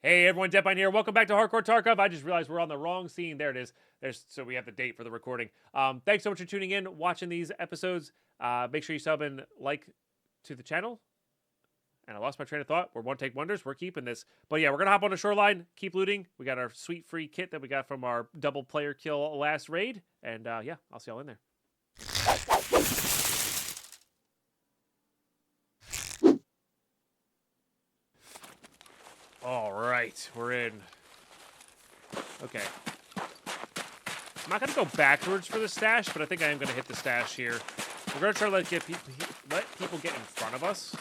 Hey everyone, Deadpine here. Welcome back to Hardcore Tarkov. I just realized we're on the wrong scene. There it is. So we have the date for the recording. Thanks so much for tuning in, watching these episodes. Make sure you sub and like to the channel. And I lost my train of thought. We're one take wonders. We're keeping this. But yeah, we're gonna hop on the shoreline, keep looting. We got our sweet free kit that we got from our double player kill last raid. And yeah, I'll see y'all in there. All right, we're in. Okay. I'm not going to go backwards for the stash, but I think I am going to hit the stash here. We're going to try to let people get in front of us.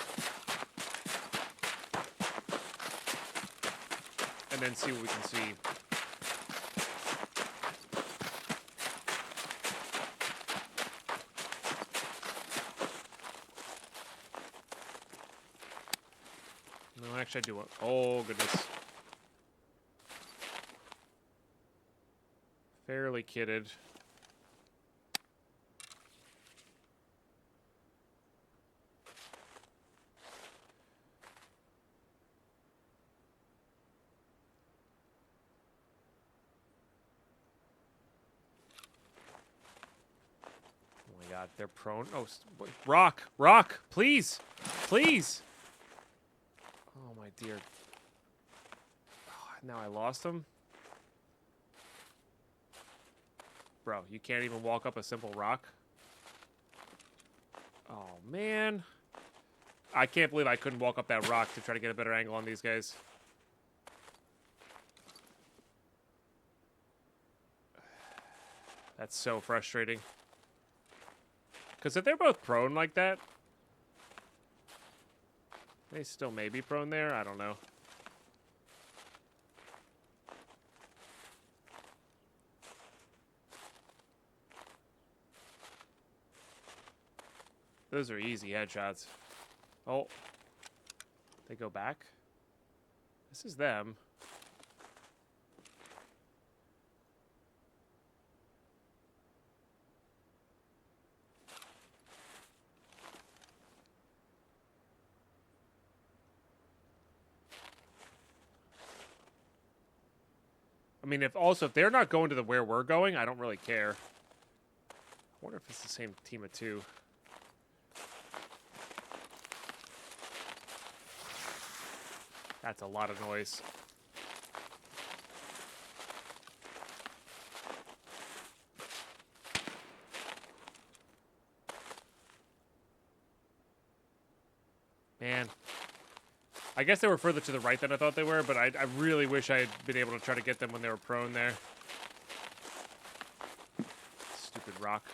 And then see what we can see. No, actually I do want... Oh, goodness. Fairly kitted. Oh my god, they're prone. Oh, rock! Rock! Please! Please! Oh my dear. Oh, now I lost him. Bro, you can't even walk up a simple rock? Oh, man. I can't believe I couldn't walk up that rock to try to get a better angle on these guys. That's so frustrating. Because if they're both prone like that... They still may be prone there? I don't know. Those are easy headshots. Oh. They go back? This is them. I mean, if they're not going to the where we're going, I don't really care. I wonder if it's the same team of two. That's a lot of noise. Man. I guess they were further to the right than I thought they were, but I really wish I had been able to try to get them when they were prone there. Stupid rock.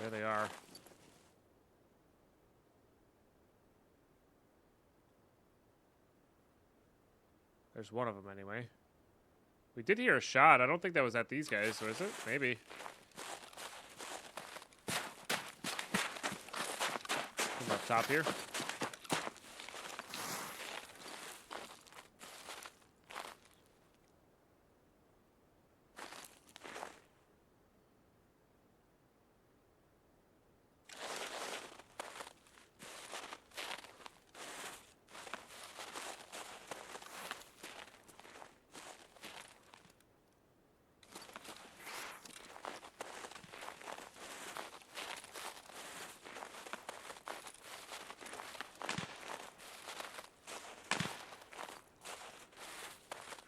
There they are. There's one of them anyway. We did hear a shot. I don't think that was at these guys, was it? Maybe. Come up top here.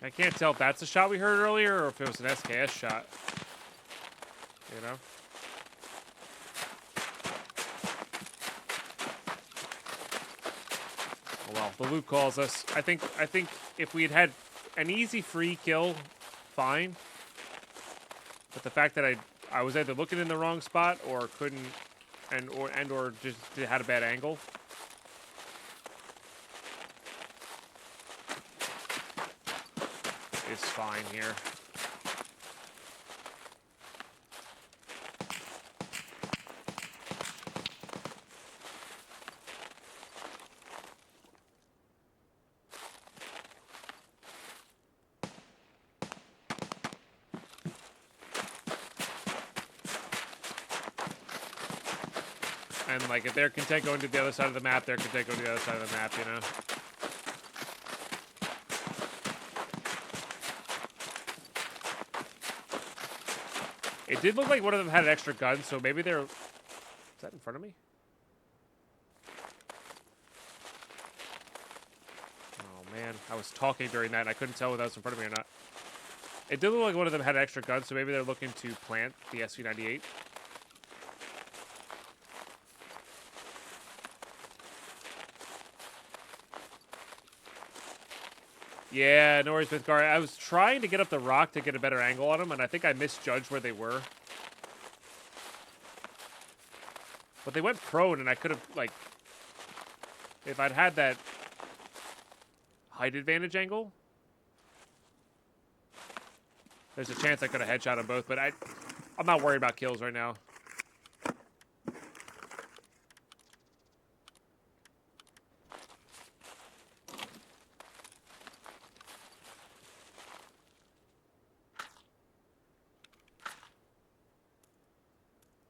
I can't tell if that's a shot we heard earlier or if it was an SKS shot. You know? Oh well, the loot calls us. I think if we had an easy free kill, fine. But the fact that I was either looking in the wrong spot or couldn't or just had a bad angle. Is fine here. And, like, if they're content going to the other side of the map, they're content going to the other side of the map, you know? It did look like one of them had an extra gun, so maybe they're... Is that in front of me? Oh, man. I was talking during that, and I couldn't tell whether that was in front of me or not. It did look like one of them had an extra gun, so maybe they're looking to plant the SV98. Yeah, no worries, Mythgar. I was trying to get up the rock to get a better angle on them, and I think I misjudged where they were. But they went prone, and I could have, like... If I'd had that height advantage angle, there's a chance I could have headshot them both, but I'm not worried about kills right now.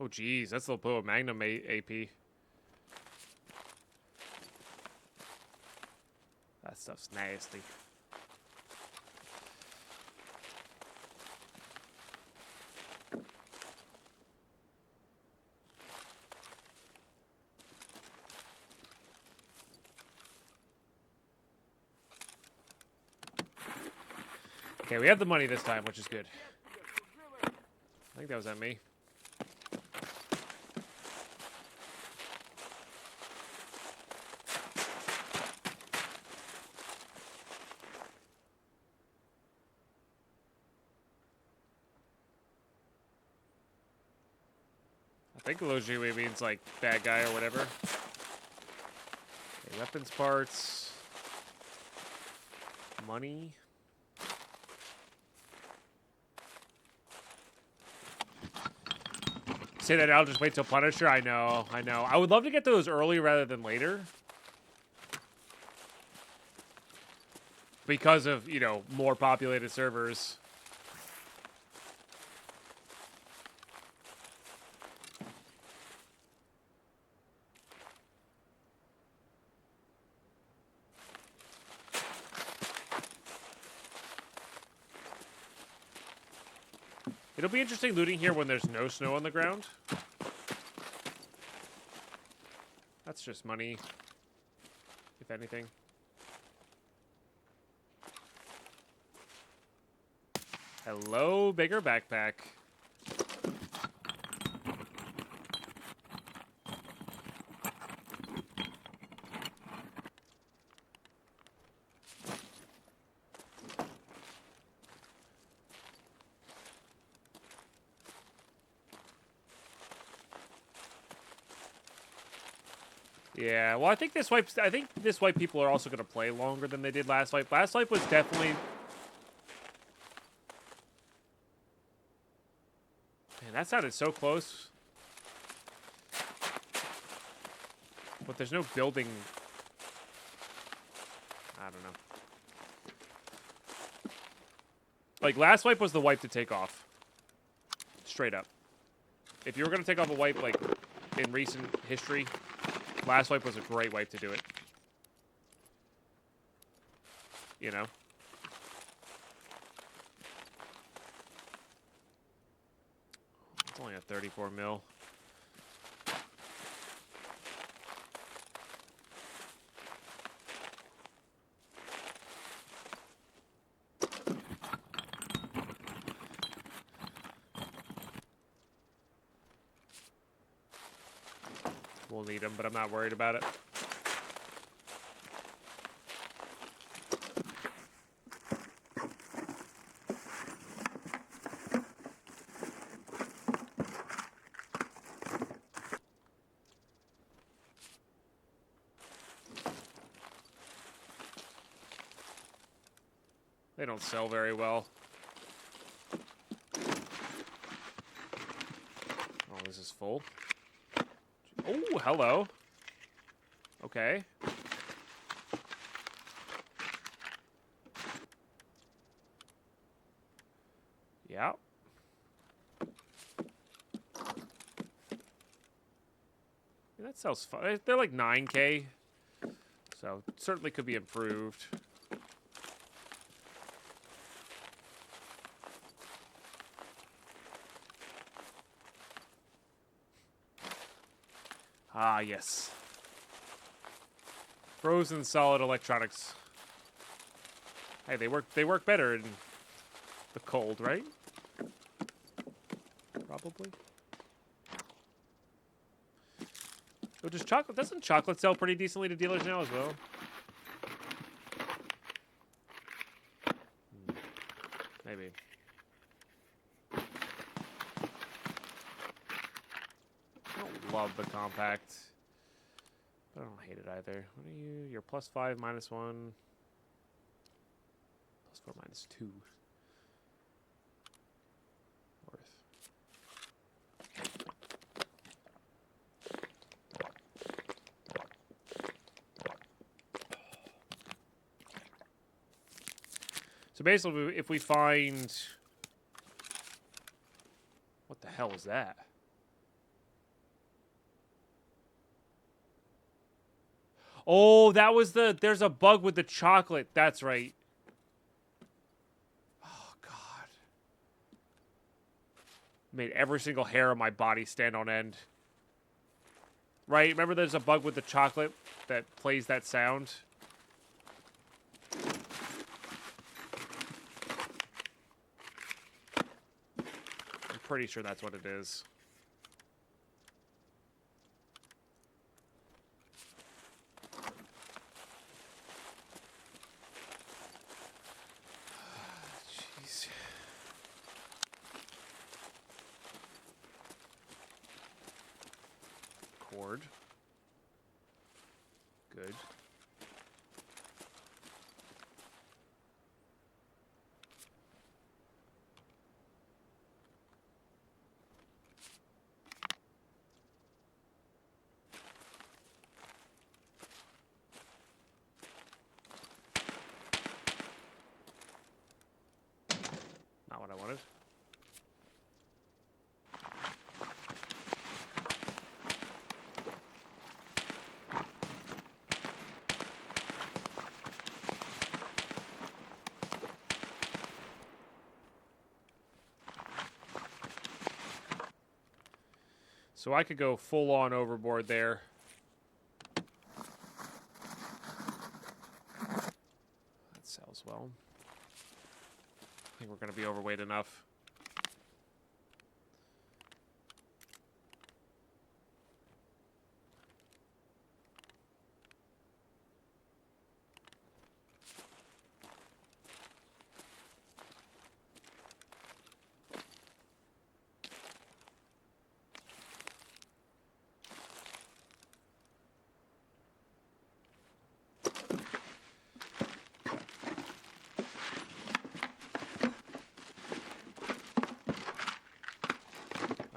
Oh, geez, that's the little Magnum AP. That stuff's nasty. Okay, we have the money this time, which is good. I think that was at me. I think Lojui means, like, bad guy or whatever. Okay, weapons parts. Money. Say that I'll just wait till Punisher? I know, I know. I would love to get those early rather than later. Because of, you know, more populated servers. It'll be interesting looting here when there's no snow on the ground. That's just money, if anything. Hello, bigger backpack. Yeah, well, I think this wipe people are also going to play longer than they did last wipe. Last wipe was definitely... Man, that sounded so close. But there's no building... I don't know. Like, last wipe was the wipe to take off. Straight up. If you were going to take off a wipe, like, in recent history... Last wipe was a great wipe to do it. You know? It's only a 34 mil. We'll need them, but I'm not worried about it. They don't sell very well. Oh, this is full. Oh, hello. Okay. Yeah. Yeah, that sells fun. They're like 9K. So certainly could be improved. Ah, yes. Frozen solid electronics. Hey, they work better in the cold, right? Probably. Oh, doesn't chocolate sell pretty decently to dealers now as well? Maybe. I don't love the compact. But I don't hate it either. What are you? You're +5, -1. +4, -2. Worth. So basically, if we find... What the hell is that? Oh, that was the... There's a bug with the chocolate. That's right. Oh, God. Made every single hair on my body stand on end. Right? Remember there's a bug with the chocolate that plays that sound? I'm pretty sure that's what it is. Jeez. Cord. Good. Not what I wanted. So I could go full on overboard there. That sells well. I think we're going to be overweight enough.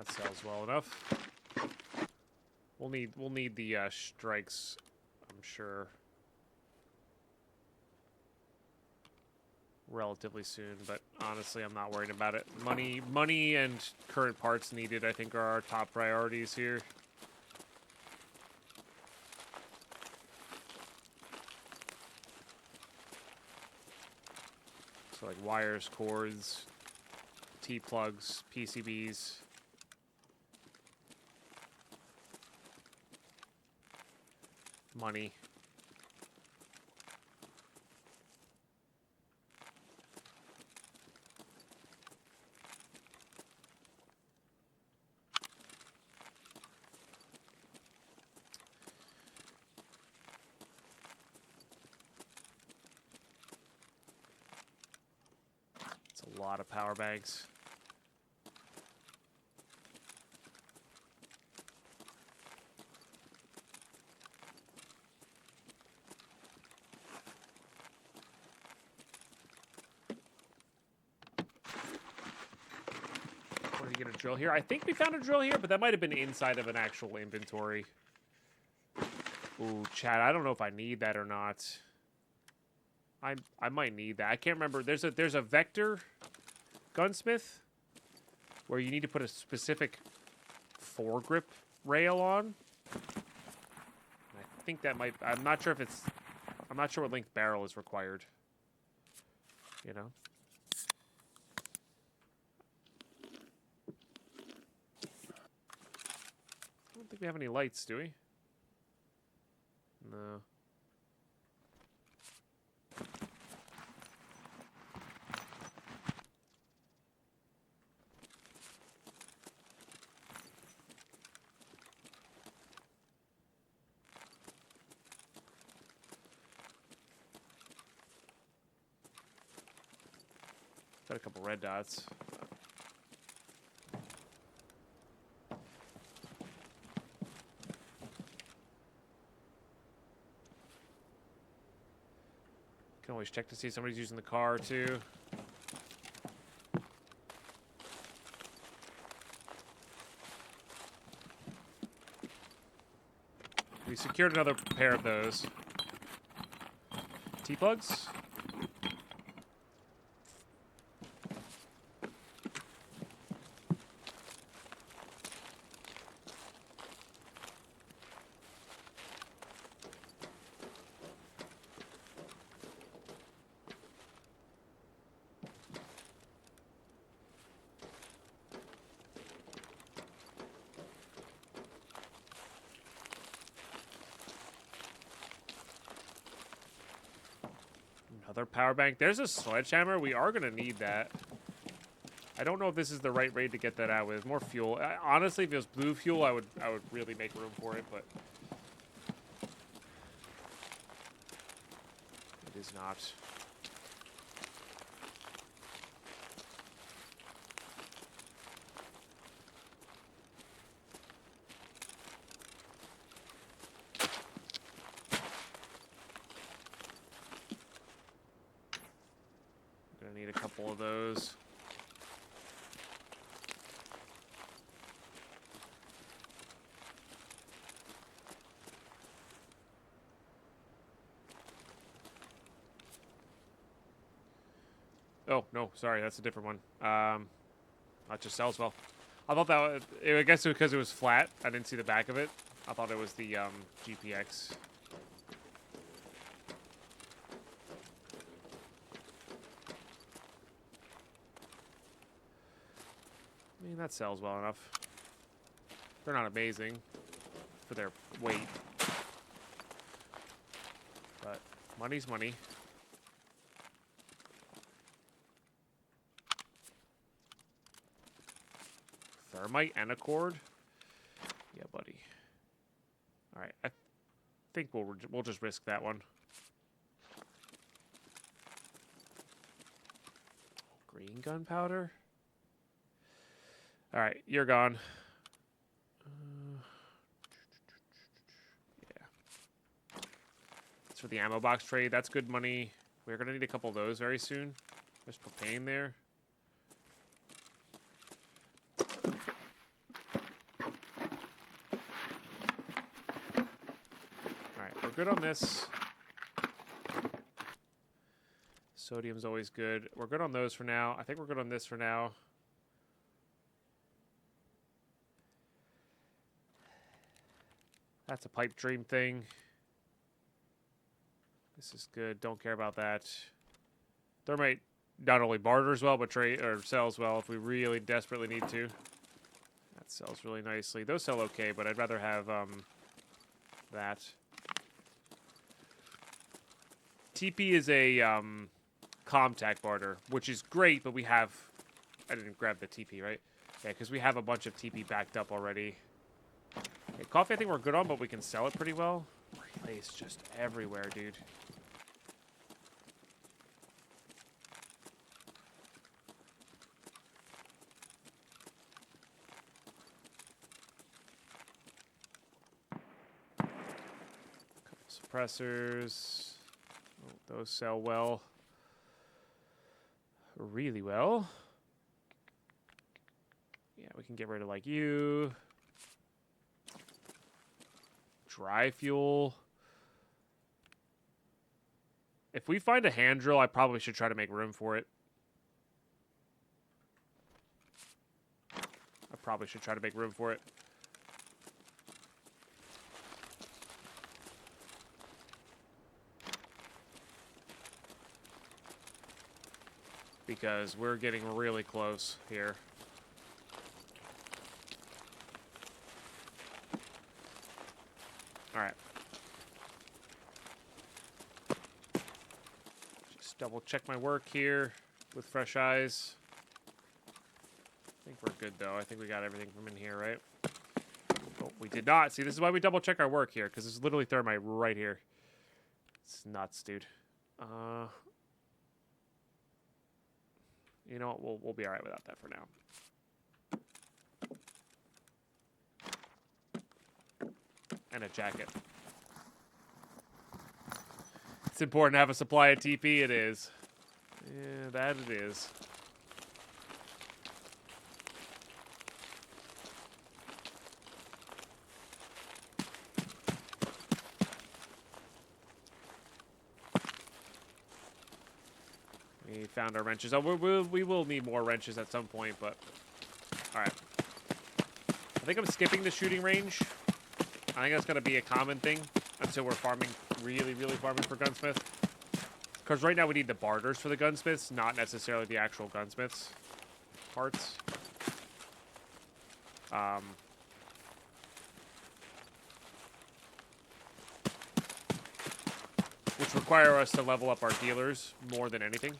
Sells well enough. We'll need the strikes, I'm sure, relatively soon. But honestly, I'm not worried about it. Money, and current parts needed, I think, are our top priorities here. So like wires, cords, T-plugs, PCBs. Money. It's a lot of power banks. Get a drill here. I think we found a drill here, but that might have been inside of an actual inventory. Ooh, Chad, I don't know if I need that or not. I might need that. I can't remember. There's a vector gunsmith where you need to put a specific foregrip rail on. think that might... I'm not sure if it's... I'm not sure what length barrel is required. You know? I don't think we have any lights, do we? No. Got a couple red dots. Can always check to see if somebody's using the car too. We secured another pair of those. T-plugs? Another power bank. There's a sledgehammer. We are going to need that. I don't know if this is the right rate to get that out with. More fuel. Honestly, if it was blue fuel, I would really make room for it, but it is not. Gonna need a couple of those. Oh, no, sorry, that's a different one. That just sells well. I thought that, I guess because it was flat, I didn't see the back of it. I thought it was the GPX. I mean, that sells well enough. They're not amazing for their weight. But money's money. Thermite and a cord? Yeah, buddy. Alright, I think we'll just risk that one. Green gunpowder? Alright, you're gone. Yeah. That's for the ammo box trade. That's good money. We're going to need a couple of those very soon. There's propane there. Alright, we're good on this. Sodium's always good. We're good on those for now. I think we're good on this for now. That's a pipe dream thing. This is good. Don't care about that. Thermite not only barters well, but sells well if we really desperately need to. That sells really nicely. Those sell okay, but I'd rather have that. TP is a Comtac barter, which is great, but we have... I didn't grab the TP, right? Yeah, because we have a bunch of TP backed up already. Okay, coffee I think we're good on, but we can sell it pretty well. Relay's just everywhere, dude. Couple suppressors. Oh, those sell well. Really well. Yeah, we can get rid of like you. Dry fuel. If we find a hand drill, I probably should try to make room for it. I probably should try to make room for it. because we're getting really close here. All right. Just double check my work here with fresh eyes. I think we're good, though. I think we got everything from in here, right? Oh, we did not. See, this is why we double check our work here, because this is literally thermite right here. It's nuts, dude. You know what? We'll be all right without that for now. And a jacket. It's important to have a supply of TP. It is. Yeah, that it is. We found our wrenches. Oh, we will need more wrenches at some point, but... Alright. I think I'm skipping the shooting range. I think that's going to be a common thing until we're farming, really farming for gunsmith. Because right now we need the barters for the gunsmiths, not necessarily the actual gunsmiths parts. Which require us to level up our dealers more than anything.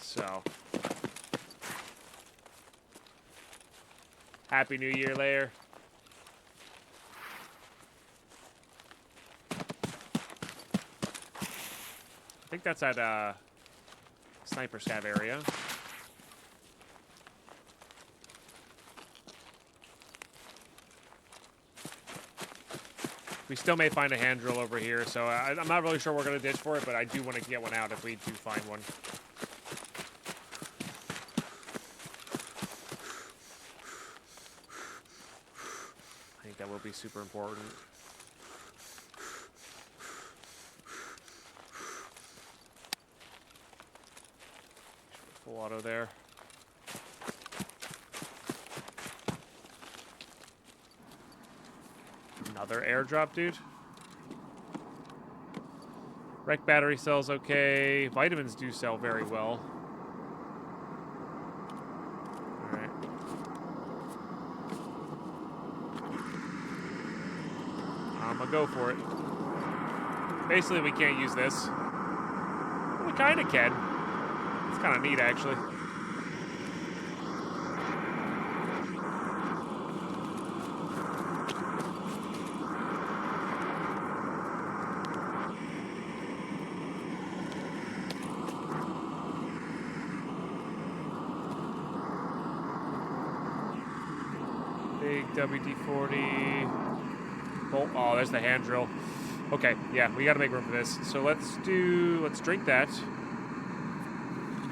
So, Happy New Year, Lair. I think that's at Sniper Scav area. We still may find a hand drill over here, so I'm not really sure we're going to ditch for it, but I do want to get one out if we do find one. I think that will be super important. Full auto there. Another airdrop, dude. Wreck battery sells okay. Vitamins do sell very well. Alright. I'm gonna go for it. Basically, we can't use this. We kinda can. It's kinda neat, actually. WD-40. Oh, there's the hand drill. Okay, yeah, we got to make room for this. So let's drink that.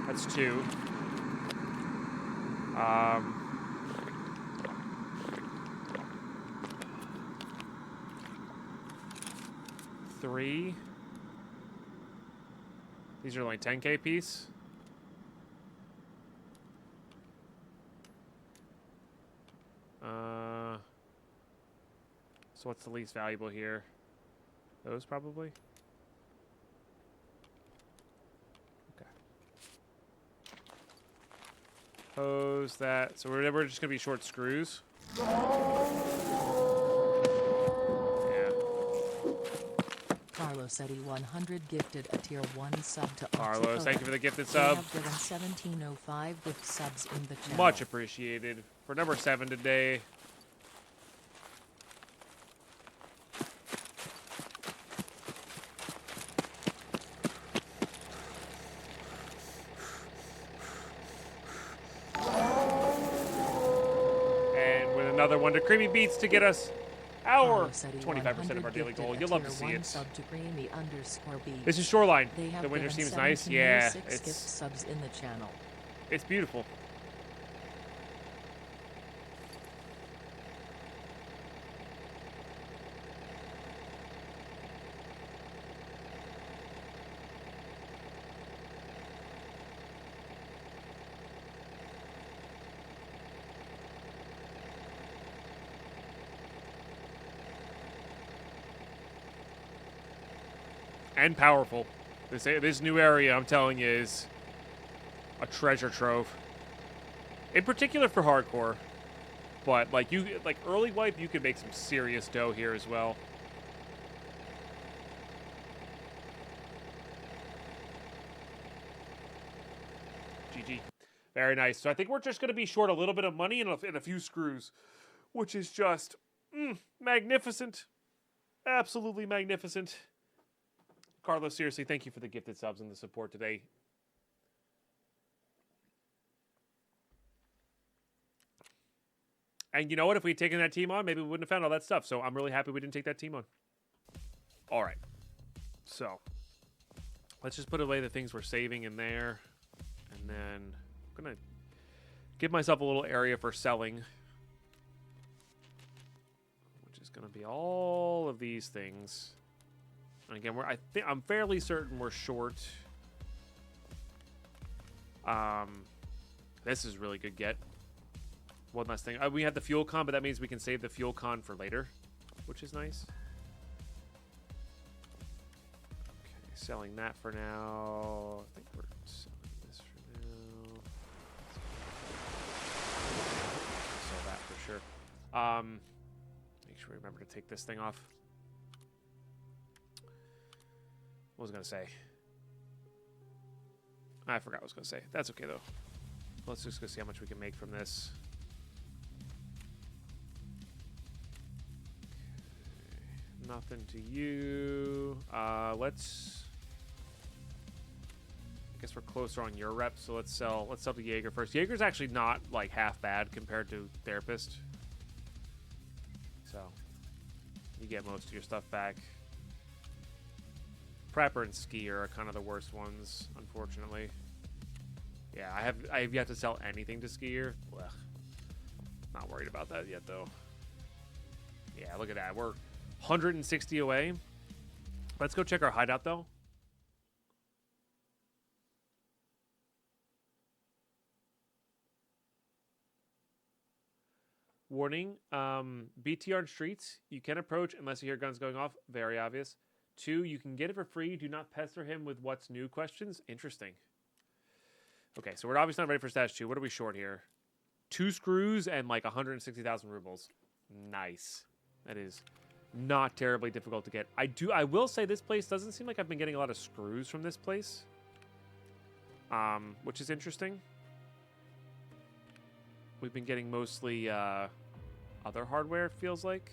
That's 2. 3. These are only 10K piece. So what's the least valuable here? Those probably? Okay. Hose that. So we're just going to be short screws. Yeah. Carlos Eddy 100 gifted a tier 1 sub to Carlos, thank you for the gifted sub. Have given 1705 gift subs in the channel. Much appreciated. For number 7 today. Another one to Creamy Beats to get us our 25% of our daily goal. You'll love to see it. This is Shoreline. The winter seems nice. Yeah, it's subs in the channel. It's beautiful. And powerful. This new area, I'm telling you, is a treasure trove. In particular for hardcore. But like early wipe, you could make some serious dough here as well. GG. Very nice. So I think we're just going to be short a little bit of money and a few screws, which is just magnificent. Absolutely magnificent. Carlos, seriously, thank you for the gifted subs and the support today. And you know what? If we'd taken that team on, maybe we wouldn't have found all that stuff. So I'm really happy we didn't take that team on. All right. So let's just put away the things we're saving in there. And then I'm going to give myself a little area for selling, which is going to be all of these things. And again, I'm fairly certain we're short. This is really good get. One last thing. We have the fuel con, but that means we can save the fuel con for later, which is nice. Okay, selling that for now. I think we're selling this for now. Sell that for sure. Make sure we remember to take this thing off. What was I going to say? I forgot what I was going to say. That's okay, though. Let's just go see how much we can make from this. Okay. Nothing to you. Let's... I guess we're closer on your rep, so let's sell to Jaeger first. Jaeger's actually not, like, half bad compared to Therapist. So, you get most of your stuff back. Prepper and Skier are kind of the worst ones, unfortunately. Yeah, I have yet to sell anything to Skier. Ugh. Not worried about that yet, though. Yeah, look at that. We're 160 away. Let's go check our hideout, though. Warning, BTR streets, you can approach unless you hear guns going off. Very obvious. 2, you can get it for free. Do not pester him with what's new questions. Interesting. Okay, so we're obviously not ready for stash 2. What are we short here? 2 screws and like 160,000 rubles. Nice. That is not terribly difficult to get. I will say this place doesn't seem like I've been getting a lot of screws from this place. Which is interesting. We've been getting mostly other hardware, it feels like.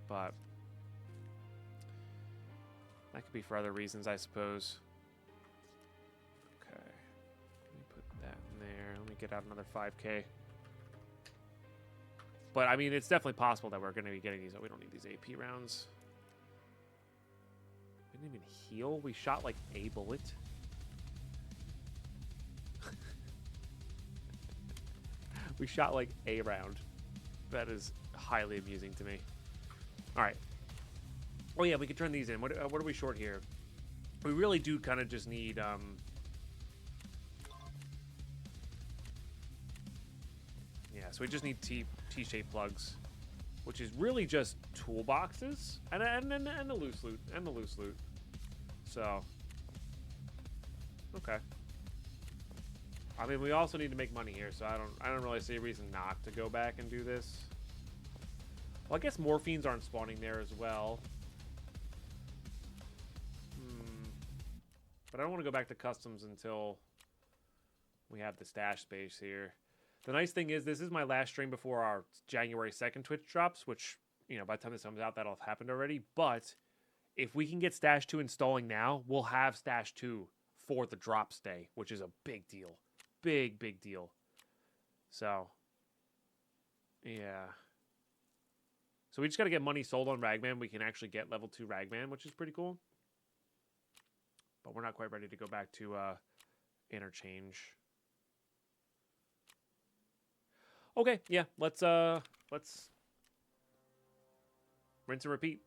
But that could be for other reasons, I suppose. Okay. Let me put that in there. Let me get out another 5K. But, I mean, it's definitely possible that we're going to be getting these. Oh, we don't need these AP rounds. We didn't even heal. We shot, like, a bullet. We shot, like, a round. That is highly amusing to me. All right. Oh, yeah, we could turn these in. What are we short here? We really do kind of just need... Yeah, so we just need T-shaped plugs, which is really just toolboxes and the loose loot. And the loose loot. So... Okay. I mean, we also need to make money here, so I don't really see a reason not to go back and do this. Well, I guess morphines aren't spawning there as well. But I don't want to go back to customs until we have the stash space here. The nice thing is this is my last stream before our January 2nd Twitch drops, which, you know, by the time this comes out, that'll have happened already. But if we can get stash 2 installing now, we'll have stash 2 for the drops day, which is a big deal. Big deal. So, yeah. So we just got to get money sold on Ragman. We can actually get level 2 Ragman, which is pretty cool. But we're not quite ready to go back to interchange. Okay, yeah, let's rinse and repeat.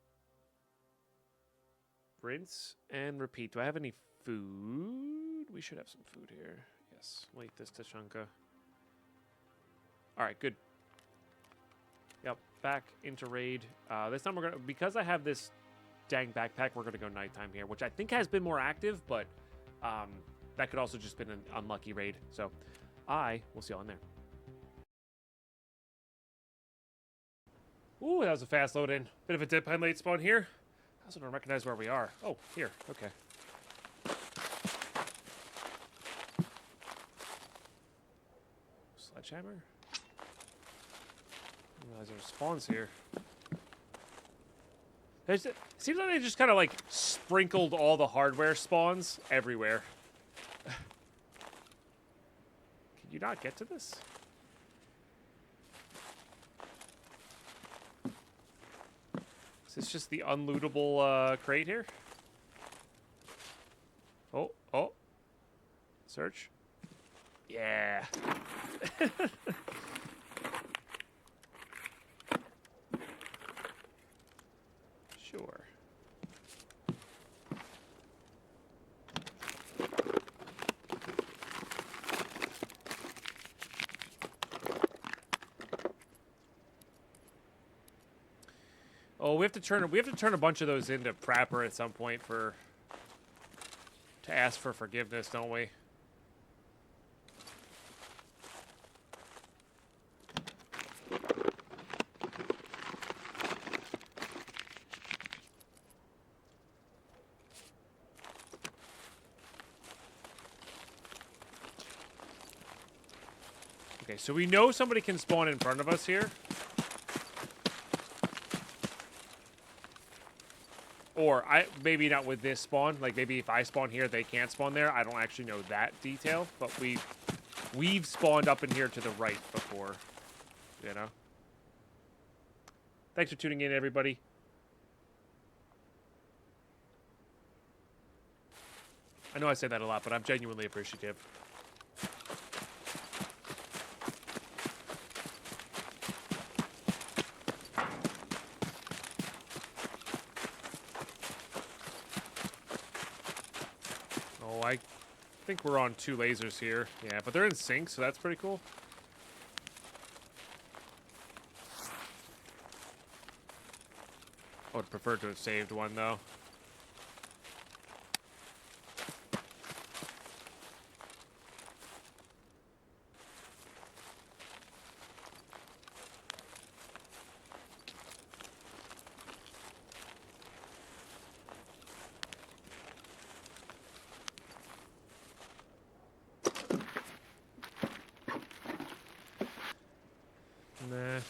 Rinse and repeat. Do I have any food? We should have some food here. Yes, we'll eat this Tashanka. All right, good. Yep, back into raid. This time we're gonna, because I have this dang backpack. We're going to go nighttime here, which I think has been more active, but that could also just been an unlucky raid. So I will see you on there. Ooh, that was a fast load in. Bit of a Deadpine late spawn here. I also don't recognize where we are. Oh, here. Okay. Sledgehammer? I didn't realize there were spawns here. It seems like they just kind of like sprinkled all the hardware spawns everywhere. Can you not get to this? Is this just the unlootable crate here? Oh, oh. Search. Yeah. Sure. Oh, we have to turn a bunch of those into Prapper at some point to ask for forgiveness, don't we? Okay, so we know somebody can spawn in front of us here. Or maybe not with this spawn. Like maybe if I spawn here, they can't spawn there. I don't actually know that detail, but we've spawned up in here to the right before, you know. Thanks for tuning in, everybody. I know I say that a lot, but I'm genuinely appreciative. I think we're on 2 lasers here. Yeah, but they're in sync, so that's pretty cool. I would prefer to have saved one, though. Nah.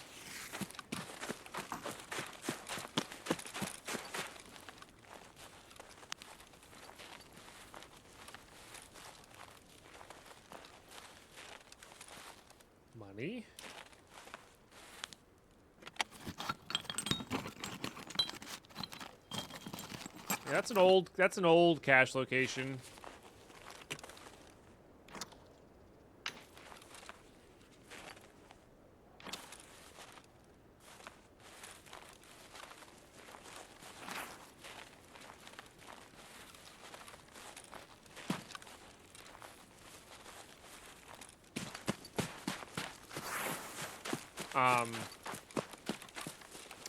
Money. Yeah, that's an old cache location.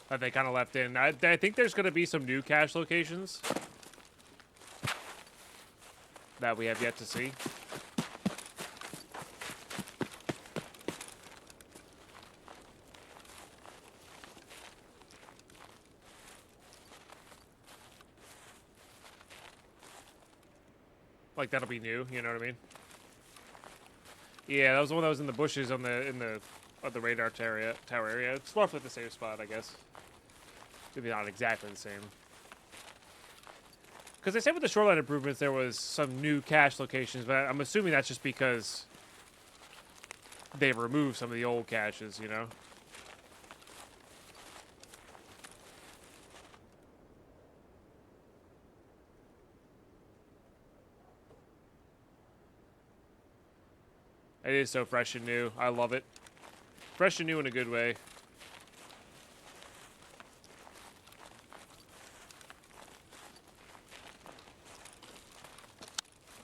That they kind of left in. I think there's going to be some new cache locations that we have yet to see. Like that'll be new, you know what I mean? Yeah, that was the one that was in the bushes on the radar tower area. It's roughly the same spot, I guess. Maybe not exactly the same. Because they said with the shoreline improvements there was some new cache locations, but I'm assuming that's just because they removed some of the old caches, you know? It is so fresh and new. I love it. Fresh and new in a good way.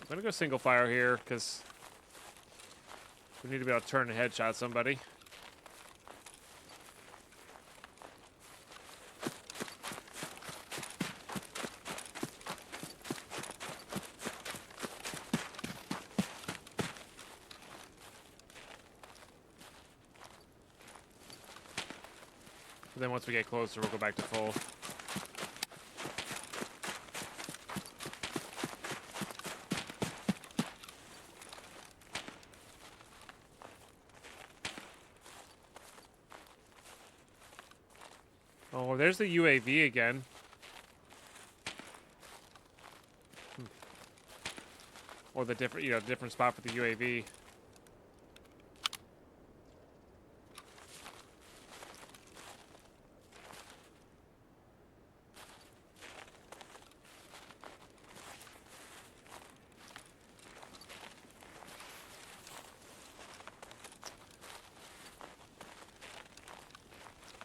I'm gonna go single fire here because we need to be able to turn and headshot somebody. But then once we get closer, we'll go back to full. Oh, there's the UAV again. Or the different, different spot for the UAV.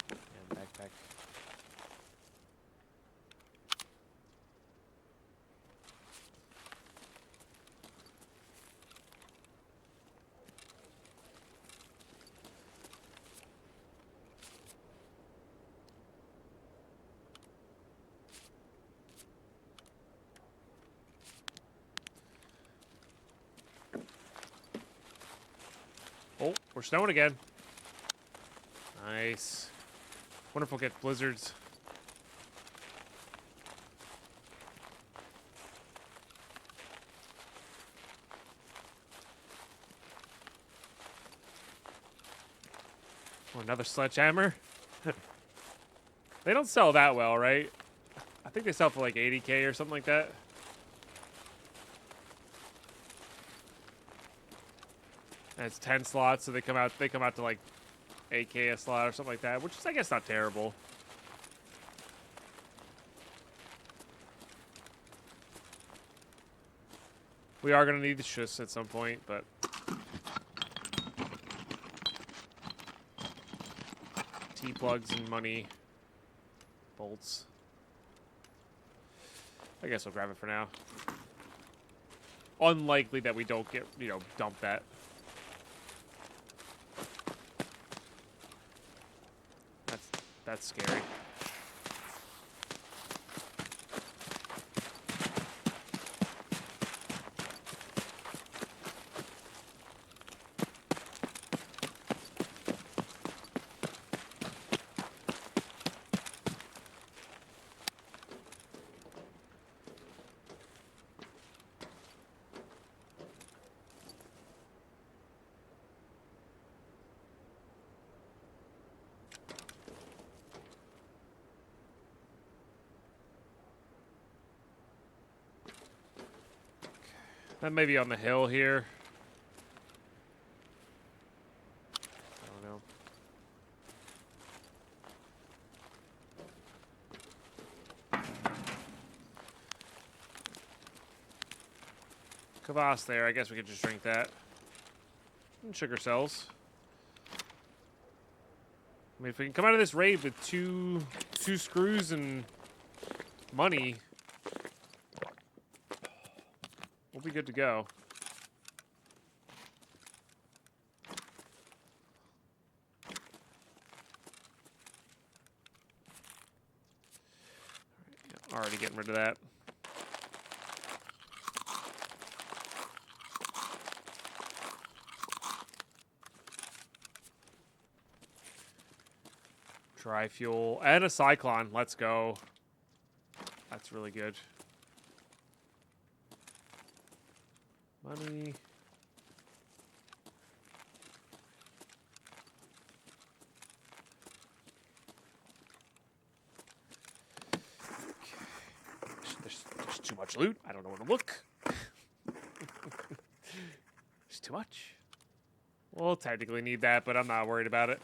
And backpack. Oh, we're snowing again. Nice. Wonder if we'll get blizzards. Oh, another sledgehammer? They don't sell that well, right? I think they sell for like 80K or something like that. And it's 10 slots, so they come out to like 8K a slot or something like that, which is, I guess, not terrible. We are gonna need the shush at some point, but T-plugs and money, bolts. I guess I'll grab it for now. Unlikely that we don't get, dump that. That's scary. That may be on the hill here. I don't know. Kvass there. I guess we could just drink that. And sugar cells. I mean, if we can come out of this raid with two screws and money, we'll be good to go. Already getting rid of that. Tri-fuel and a cyclone. Let's go. That's really good. Money. There's too much loot. I don't know where to look. There's too much. We'll technically need that, but I'm not worried about it.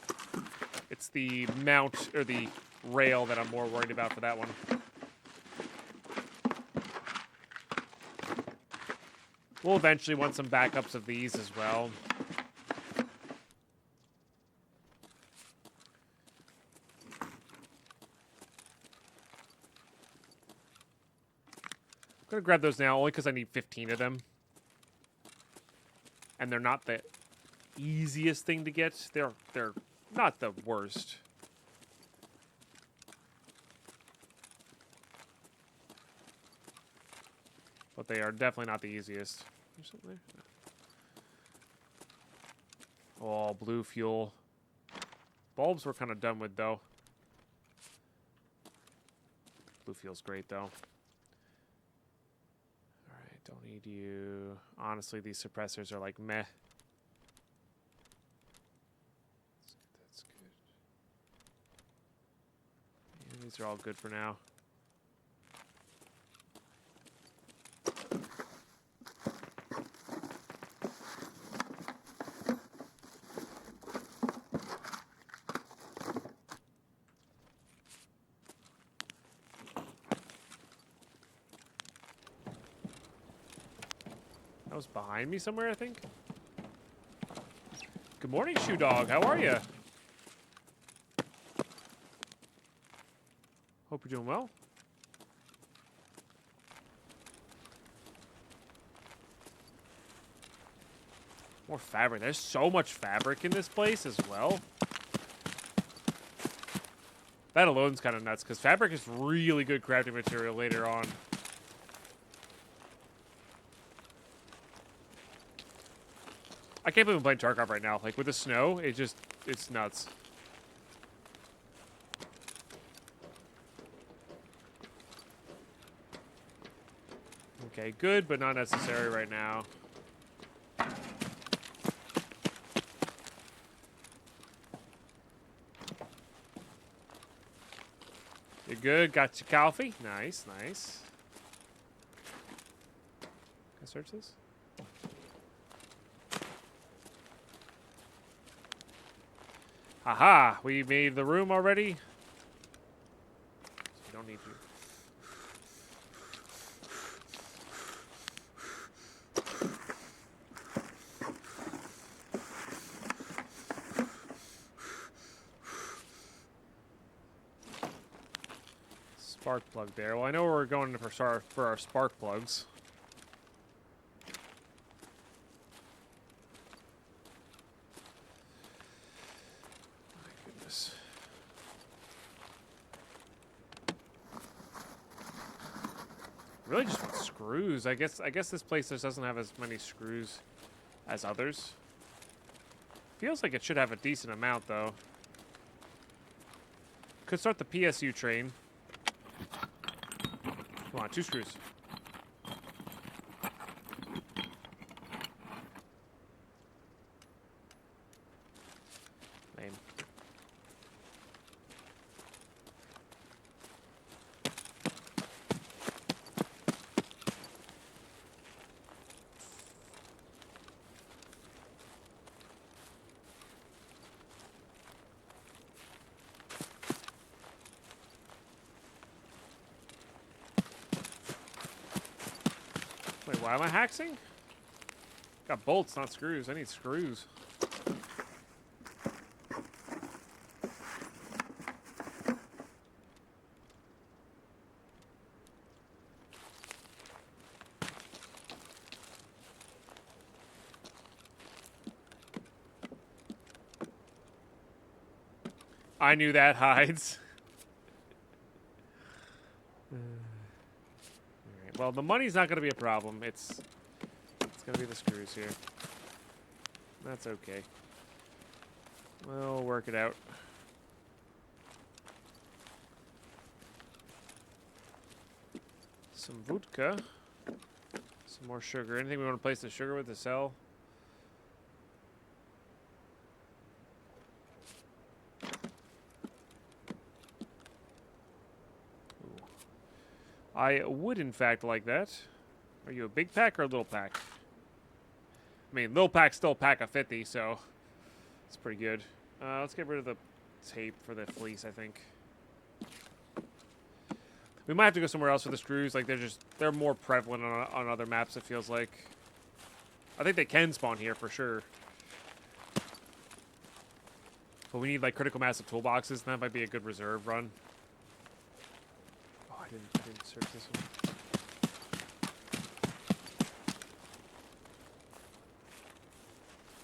It's the mount or the rail that I'm more worried about for that one. We'll eventually want some backups of these as well. I'm gonna grab those now only because I need 15 of them. And they're not the easiest thing to get. They're not the worst. But they are definitely not the easiest. There's something there. Oh, blue fuel. Bulbs we're kind of done with, though. Blue feels great, though. All right, don't need you. Honestly, these suppressors are like meh. That's good. Yeah, these are all good for now. That was behind me somewhere, I think. Good morning, Shoe Dog. How are you? Hope you're doing well. More fabric. There's so much fabric in this place as well. That alone's kind of nuts, because fabric is really good crafting material later on. I can't believe I'm playing Tarkov right now. Like, with the snow, it's nuts. Okay, good, but not necessary right now. You're good. Got your coffee. Nice, nice. Can I search this? Aha! We made the room already. So we don't need you. Spark plug there. Well, I know we're going for our spark plugs. My goodness. Really just want screws. I guess this place just doesn't have as many screws as others. Feels like it should have a decent amount though. Could start the PSU train. Come on, 2 screws. Lame. Wait, why am I haxing? Got bolts, not screws. I need screws. I knew that, Hides. Alright, well, the money's not going to be a problem. It's going to be the screws here. That's okay. We'll work it out. Some vodka. Some more sugar. Anything we want to place the sugar with to sell? I would, in fact, like that. Are you a big pack or a little pack? I mean, little pack's still a pack of 50, so it's pretty good. Let's get rid of the tape for the fleece, I think. We might have to go somewhere else for the screws. Like, they're more prevalent on other maps, it feels like. I think they can spawn here for sure. But we need, like, critical mass of toolboxes, and that might be a good reserve run. I didn't search this one.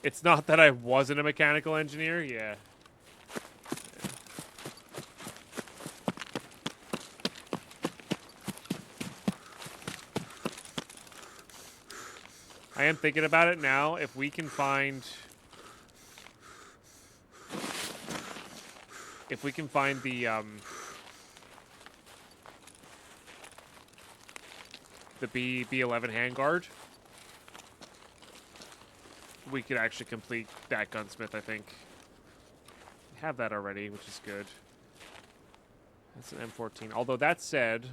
It's not that I wasn't a mechanical engineer, yeah. I am thinking about it now. If we can find the the B11 handguard, we could actually complete that gunsmith, I think. We have that already, which is good. That's an M14. Although that said...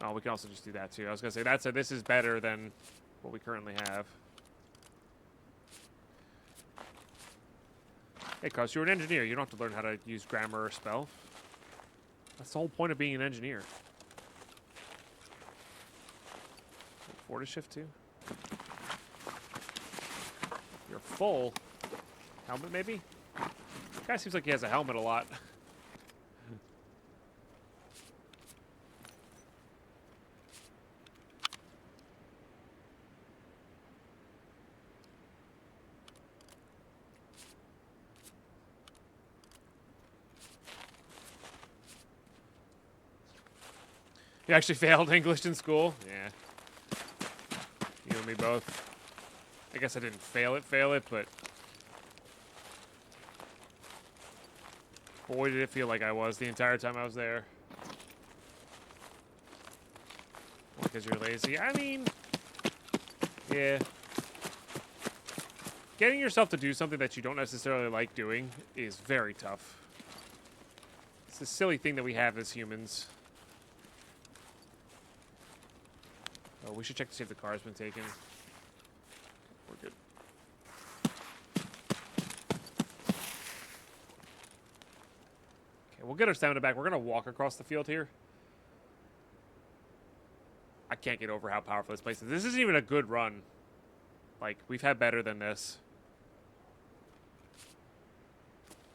Oh, we can also just do that too. I was going to say, that said, this is better than what we currently have. Hey, Cos, you're an engineer. You don't have to learn how to use grammar or spell. That's the whole point of being an engineer. Forward to shift too. You're full. Helmet, maybe? Guy seems like he has a helmet a lot. You actually failed English in school? Yeah. You and me both. I guess I didn't fail it, but... boy, did it feel like I was the entire time I was there. Because you're lazy. I mean... yeah. Getting yourself to do something that you don't necessarily like doing is very tough. It's a silly thing that we have as humans. Oh, we should check to see if the car's been taken. We're good. Okay, we'll get our stamina back. We're going to walk across the field here. I can't get over how powerful this place is. This isn't even a good run. Like, we've had better than this.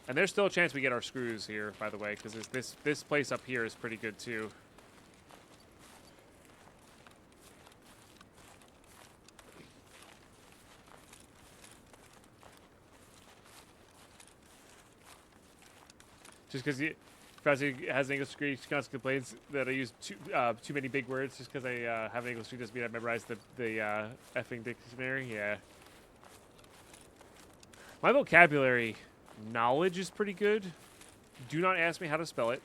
And there's still a chance we get our screws here, by the way, because this place up here is pretty good, too. Just because Francie has an English degree, she constantly complains that I use too many big words. Just because I have an English degree doesn't mean I memorized the effing dictionary. Yeah. My vocabulary knowledge is pretty good. Do not ask me how to spell it,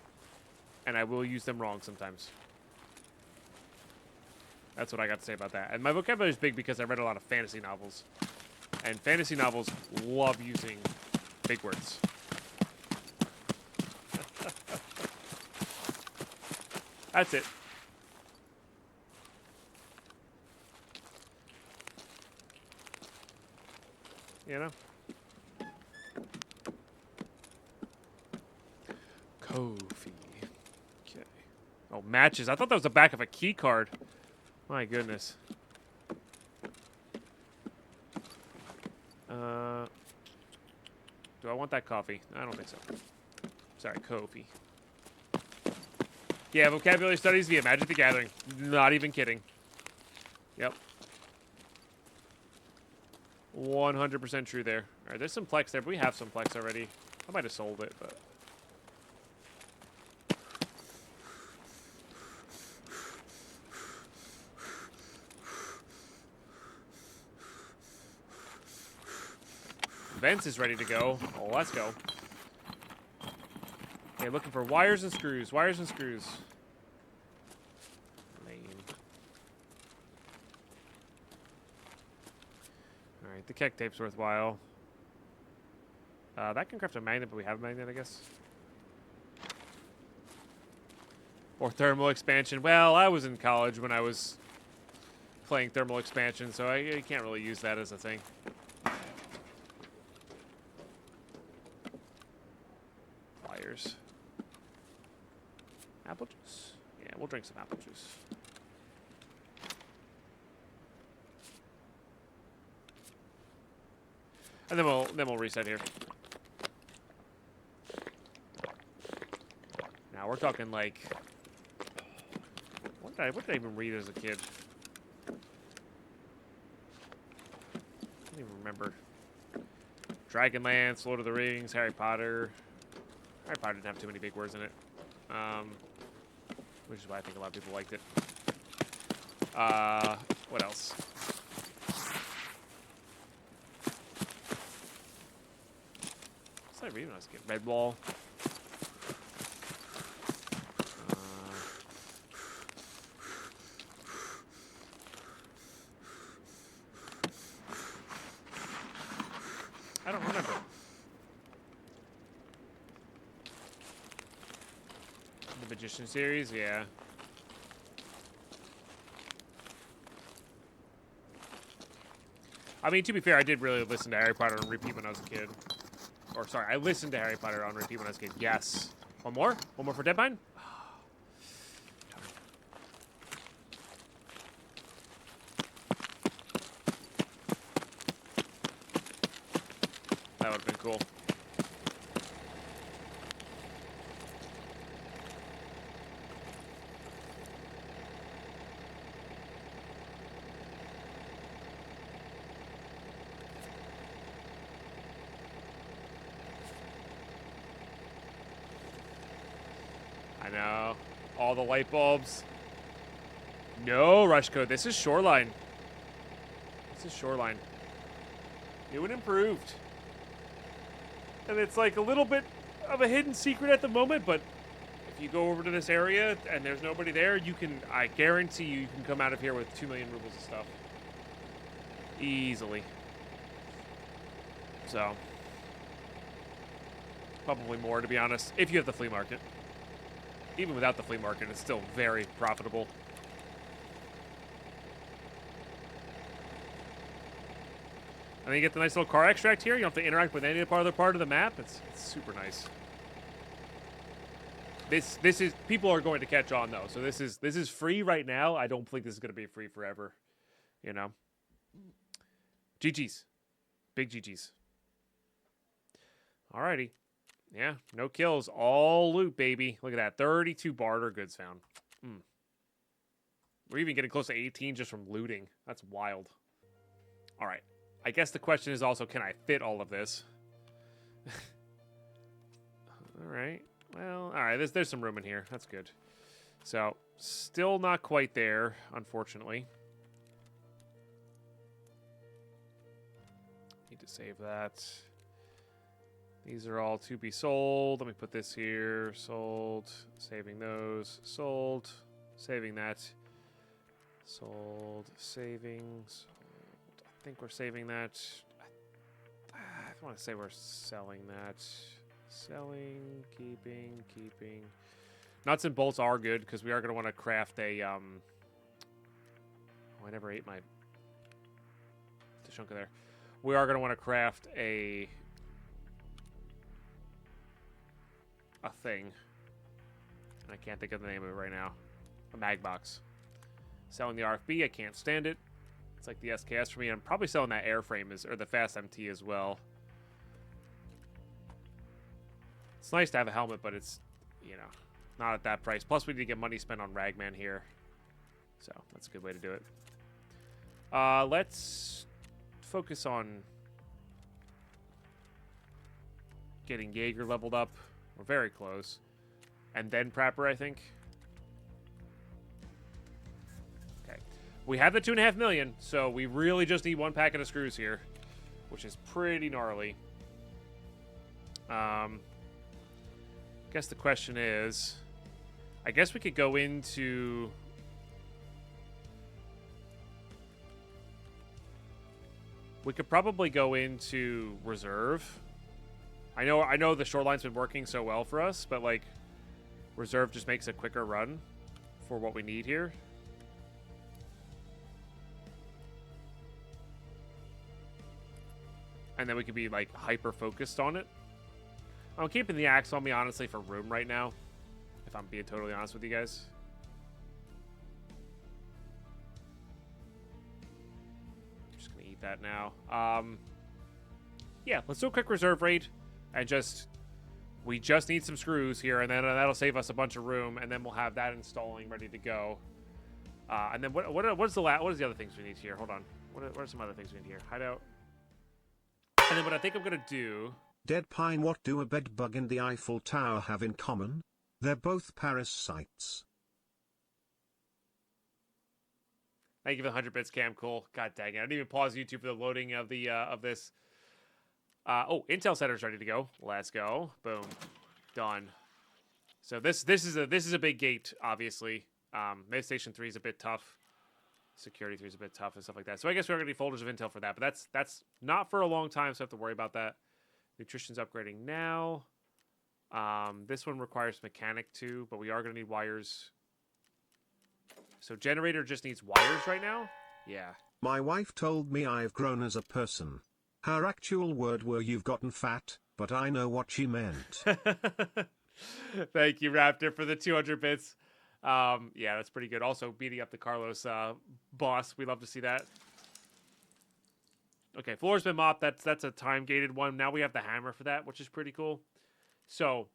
and I will use them wrong sometimes. That's what I got to say about that. And my vocabulary is big because I read a lot of fantasy novels, and fantasy novels love using big words. That's it. You know? Kofi. Okay. Oh, matches. I thought that was the back of a key card. My goodness. Do I want that coffee? I don't think so. Sorry, Kofi. Yeah, vocabulary studies via Magic the Gathering. Not even kidding. Yep. 100% true there. All right, there's some Plex there, but we have some Plex already. I might have sold it, but... Vents is ready to go. Oh, let's go. Okay, looking for wires and screws. Wires and screws. Lame. Alright, the Keck tape's worthwhile. That can craft a magnet, but we have a magnet, I guess. Or thermal expansion. Well, I was in college when I was playing thermal expansion, so I can't really use that as a thing. Wires. Apple juice? Yeah, we'll drink some apple juice. And then we'll reset here. Now we're talking like what did I even read as a kid? I don't even remember. Dragonlance, Lord of the Rings, Harry Potter. Harry Potter didn't have too many big words in it. Which is why I think a lot of people liked it. What else? What's I reading when I was a kid? Redwall. I don't remember. The Magician series, yeah. I mean, to be fair, I did really listen to Harry Potter on repeat when I was a kid. Or, sorry, I listened to Harry Potter on repeat when I was a kid. Yes. One more? One more for Deadpine? That would have been cool. I know. All the light bulbs. No, rush code. This is shoreline. This is shoreline. New and improved. And it's like a little bit of a hidden secret at the moment, but if you go over to this area and there's nobody there, you can, I guarantee you can come out of here with 2 million rubles of stuff. Easily. So. Probably more, to be honest, if you have the flea market. Even without the flea market, it's still very profitable. And then you get the nice little car extract here. You don't have to interact with any other part of the map. It's super nice. This is, people are going to catch on though. So this is free right now. I don't think this is going to be free forever. You know. GG's. Big GG's. Alrighty. Yeah, no kills. All loot, baby. Look at that. 32 barter goods found. We're even getting close to 18 just from looting. That's wild. All right. I guess the question is also, can I fit all of this? All right. Well, all right. There's some room in here. That's good. So, still not quite there, unfortunately. Need to save that. These are all to be sold. Let me put this here. Sold. Saving those. Sold. Saving that. Sold. Saving. Sold. I think we're saving that. I want to say we're selling that. Selling. Keeping. Keeping. Nuts and bolts are good because we are going to want to craft a... Oh, I never ate my... The chunk of there. We are going to want to craft a thing. I can't think of the name of it right now. A mag box. Selling the RFB, I can't stand it. It's like the SKS for me. I'm probably selling that airframe or the Fast MT as well. It's nice to have a helmet, but it's, you know, not at that price. Plus, we need to get money spent on Ragman here. So, that's a good way to do it. Let's focus on getting Jaeger leveled up. We're very close. And then Prapper, I think. Okay. We have the 2.5 million, so we really just need one packet of screws here, which is pretty gnarly. Guess the question is, I guess we could go into... We could probably go into reserve. I know the shoreline's been working so well for us, but like reserve just makes a quicker run for what we need here. And then we could be like hyper focused on it. I'm keeping the axe on me honestly for room right now, if I'm being totally honest with you guys. Just gonna eat that now. Yeah, let's do a quick reserve raid. And we just need some screws here, and then that'll save us a bunch of room, and then we'll have that installing ready to go. And then what is the other things we need here? Hold on. What are some other things we need here? Hideout. And then what I think I'm gonna do. Deadpine, what do a bedbug and the Eiffel Tower have in common? They're both Paris sites. Thank you for the 100 bits, Cam. Cool. God dang it! I didn't even pause YouTube for the loading of the of this. Oh, Intel Center's ready to go. Let's go. Boom. Done. So this is a big gate, obviously. Mid Station 3 is a bit tough. Security 3 is a bit tough and stuff like that. So I guess we're going to need folders of intel for that. But that's not for a long time, so I have to worry about that. Nutrition's upgrading now. This one requires mechanic too, but we are going to need wires. So generator just needs wires right now? Yeah. My wife told me I've grown as a person. Her actual word were you've gotten fat, but I know what she meant. Thank you, Raptor, for the 200 bits. Yeah, that's pretty good. Also, beating up the Carlos boss. We love to see that. Okay, floor's been mopped. That's a time-gated one. Now we have the hammer for that, which is pretty cool. So,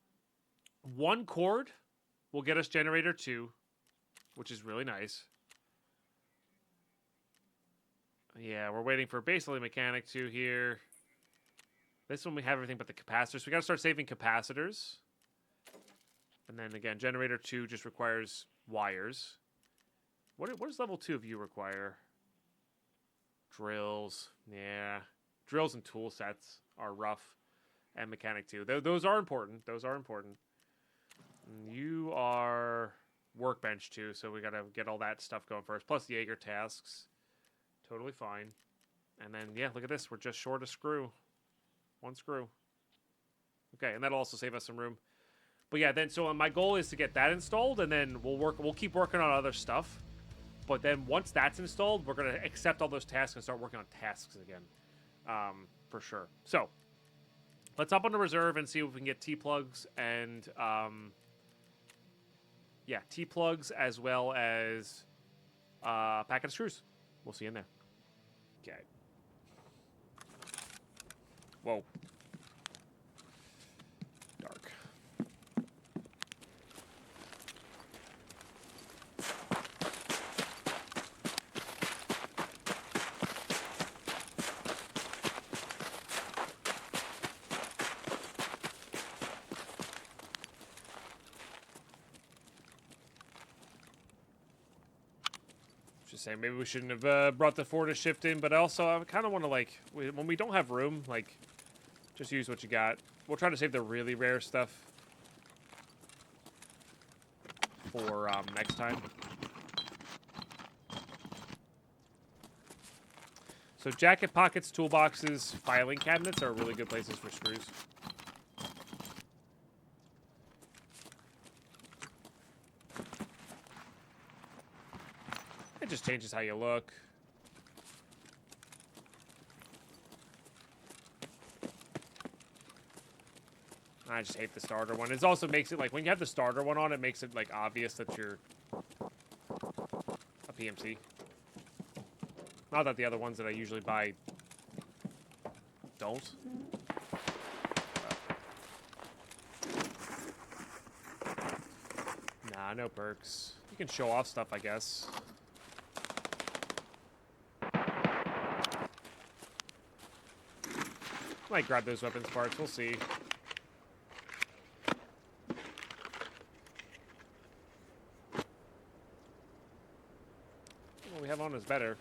1 cord will get us generator 2, which is really nice. Yeah, we're waiting for basically mechanic 2 here. This one we have everything but the capacitors. So we got to start saving capacitors. And then again, generator 2 just requires wires. What does level 2 of you require? Drills. Yeah. Drills and tool sets are rough. And mechanic 2. Those are important. Those are important. And you are workbench 2, so we got to get all that stuff going first. Plus the Jaeger tasks. Totally fine. And then, yeah, look at this. We're just short a screw. 1 screw. Okay, and that'll also save us some room. But yeah, then so my goal is to get that installed, and then we'll keep working on other stuff. But then once that's installed, we're gonna accept all those tasks and start working on tasks again, for sure. So let's hop on the reserve and see if we can get T-plugs and yeah, T-plugs as well as a packet of screws. We'll see you in there. Okay. Whoa. Dark. Just saying, maybe we shouldn't have brought the Fortis shift in, but also I kind of want to, like, when we don't have room, like, just use what you got. We'll try to save the really rare stuff for next time. So jacket pockets, toolboxes, filing cabinets are really good places for screws. It just changes how you look. I just hate the starter one. It also makes it, like, when you have the starter one on, it makes it, like, obvious that you're a PMC. Not that the other ones that I usually buy don't. Nah, no perks. You can show off stuff, I guess. Might grab those weapons parts. We'll see. What we have on is better.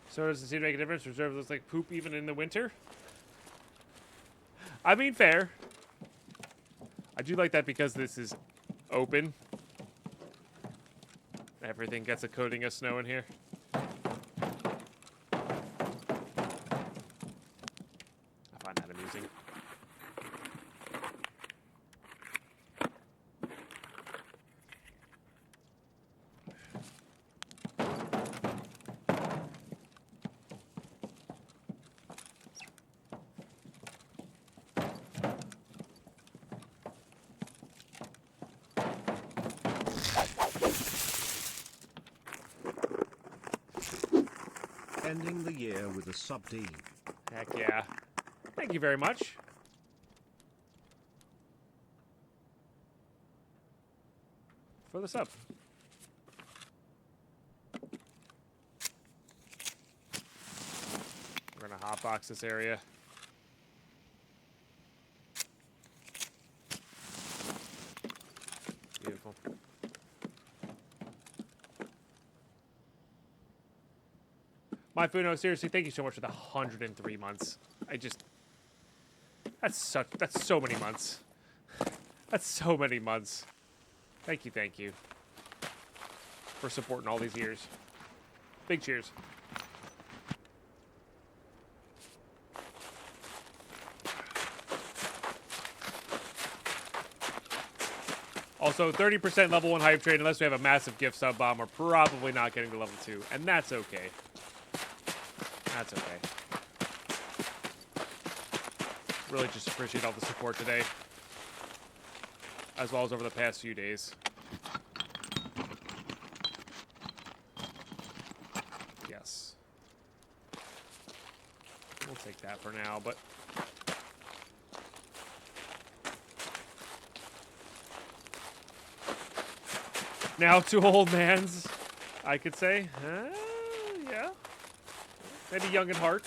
So does it seem to make a difference? Reserve looks like poop even in the winter? I mean, fair. I do like that because this is open. Everything gets a coating of snow in here. I find that amusing. Ending the year with a sub D. Heck yeah. Thank you very much. For the sub. We're gonna hotbox this area. Beautiful. My Funo, seriously, thank you so much for the 103 months. That's so many months. That's so many months. Thank you. For supporting all these years. Big cheers. Also, 30% level 1 hype trade, unless we have a massive gift sub bomb, we're probably not getting to level 2. And that's okay. That's okay. Really just appreciate all the support today. As well as over the past few days. Yes. We'll take that for now, but... Now two old mans, I could say. Yeah. Maybe young at heart.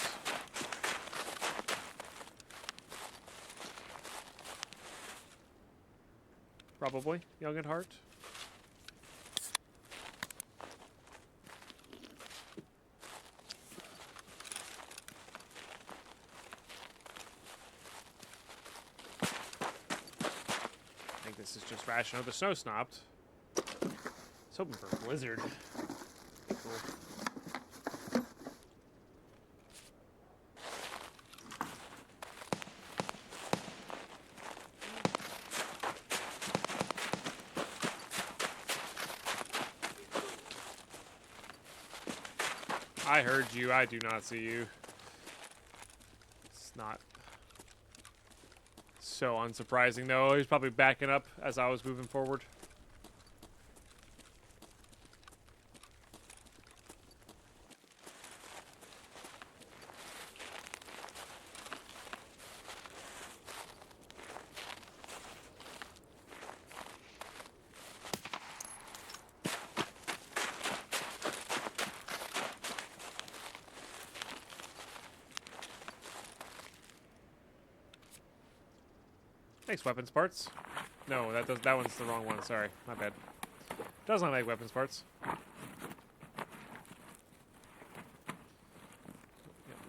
Probably young at heart. I think this is just rational. The snow stopped. Hoping for a blizzard. Cool. I heard you. I do not see you. It's not so unsurprising, though. He's probably backing up as I was moving forward. Thanks, weapons parts. No, that one's the wrong one. Sorry, my bad. Does not make weapons parts. Yep,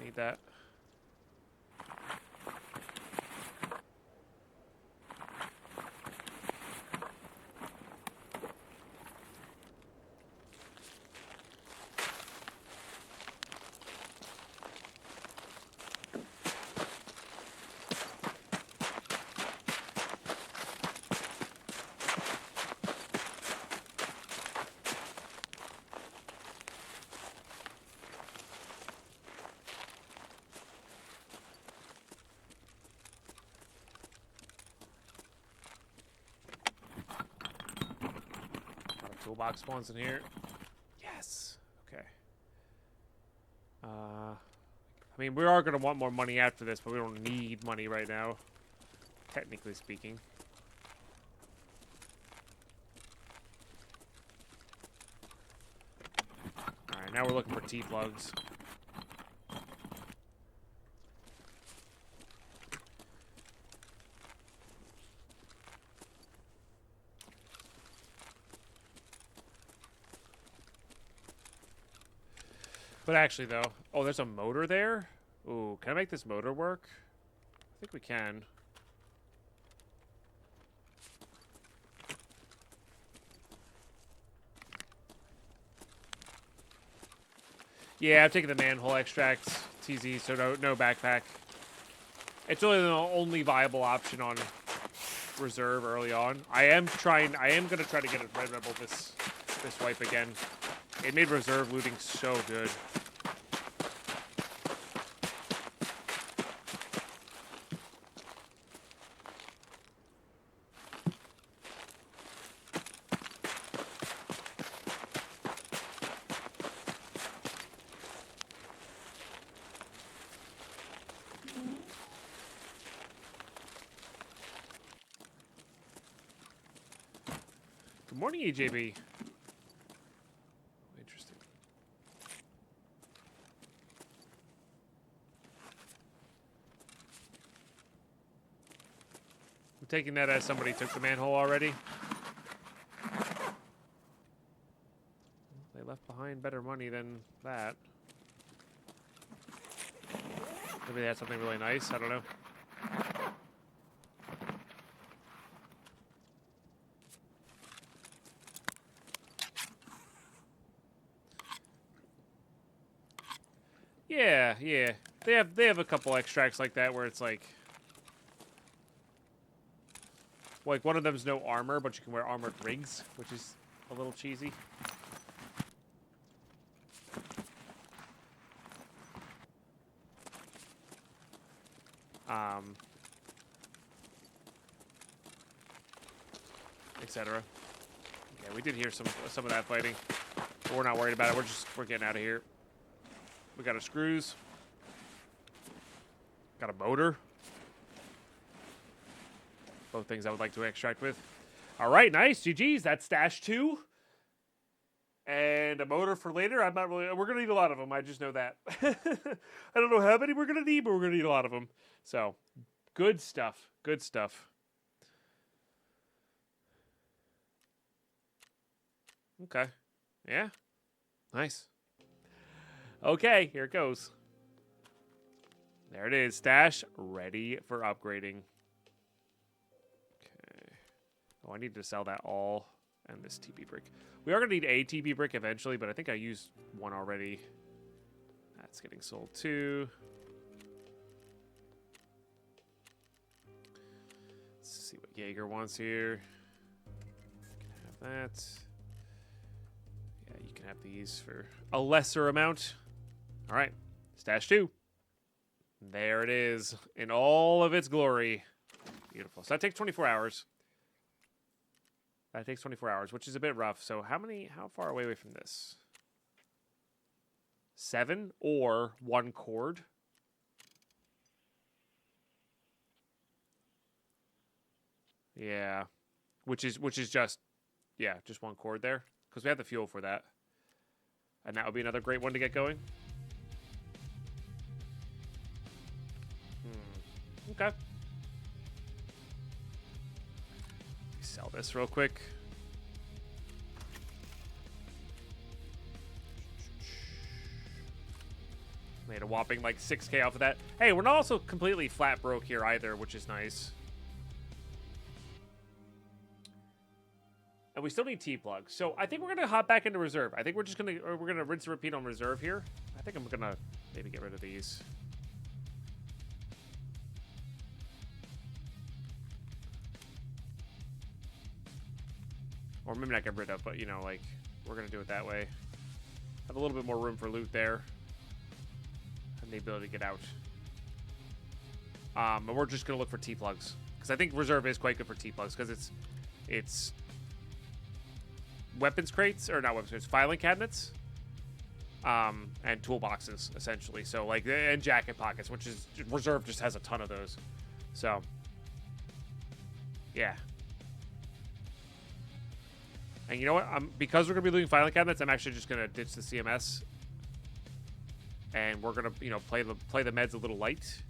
need that. Toolbox spawns in here. Yes. Okay. I mean, we are going to want more money after this, but we don't need money right now. Technically speaking. Alright, now we're looking for T-plugs. But actually, though... Oh, there's a motor there? Ooh, can I make this motor work? I think we can. Yeah, I'm taking the manhole extracts, TZ, so no backpack. It's really the only viable option on reserve early on. I am gonna try to get a Red Rebel this wipe again. It made reserve looting so good. Good morning, EJB. Interesting. I'm taking that as somebody took the manhole already. They left behind better money than that. Maybe they had something really nice. I don't know. Yeah, yeah. They have a couple extracts like that where it's like one of them's no armor, but you can wear armored rigs, which is a little cheesy. Etc. Yeah, we did hear some of that fighting, but we're not worried about it. We're getting out of here. We got our screws. Got a motor. Both things I would like to extract with. All right, nice. GG's. That's stash 2. And a motor for later. I'm not really. We're gonna need a lot of them. I just know that. I don't know how many we're gonna need, but we're gonna need a lot of them. So, good stuff. Good stuff. Okay. Yeah. Nice. Okay, here it goes. There it is. Stash ready for upgrading. Okay. Oh, I need to sell that all and this TP brick. We are going to need a TP brick eventually, but I think I used one already. That's getting sold too. Let's see what Jaeger wants here. You can have that. Yeah, you can have these for a lesser amount. All right, stash 2. There it is in all of its glory. Beautiful. So that takes 24 hours. That takes 24 hours, which is a bit rough. So how far away from this? 7 or 1 cord? Yeah. Which is just, yeah, just 1 cord there. Because we have the fuel for that. And that would be another great one to get going. Okay. Sell this real quick. Made a whopping like 6K off of that. Hey, we're not also completely flat broke here either, which is nice. And we still need T-plugs. So I think we're gonna hop back into reserve. I think we're gonna rinse and repeat on reserve here. I think I'm gonna maybe get rid of these. Or maybe not get rid of, but, you know, like, we're going to do it that way. Have a little bit more room for loot there. And the ability to get out. And we're just going to look for T-plugs. Because I think reserve is quite good for T-plugs. Because it's weapons crates, or not weapons crates, filing cabinets. And toolboxes, essentially. So, like, and jacket pockets, which is, reserve just has a ton of those. So, yeah. And you know what? Because we're going to be looting filing cabinets, I'm actually just going to ditch the CMS. And we're going to, you know, play the meds a little light.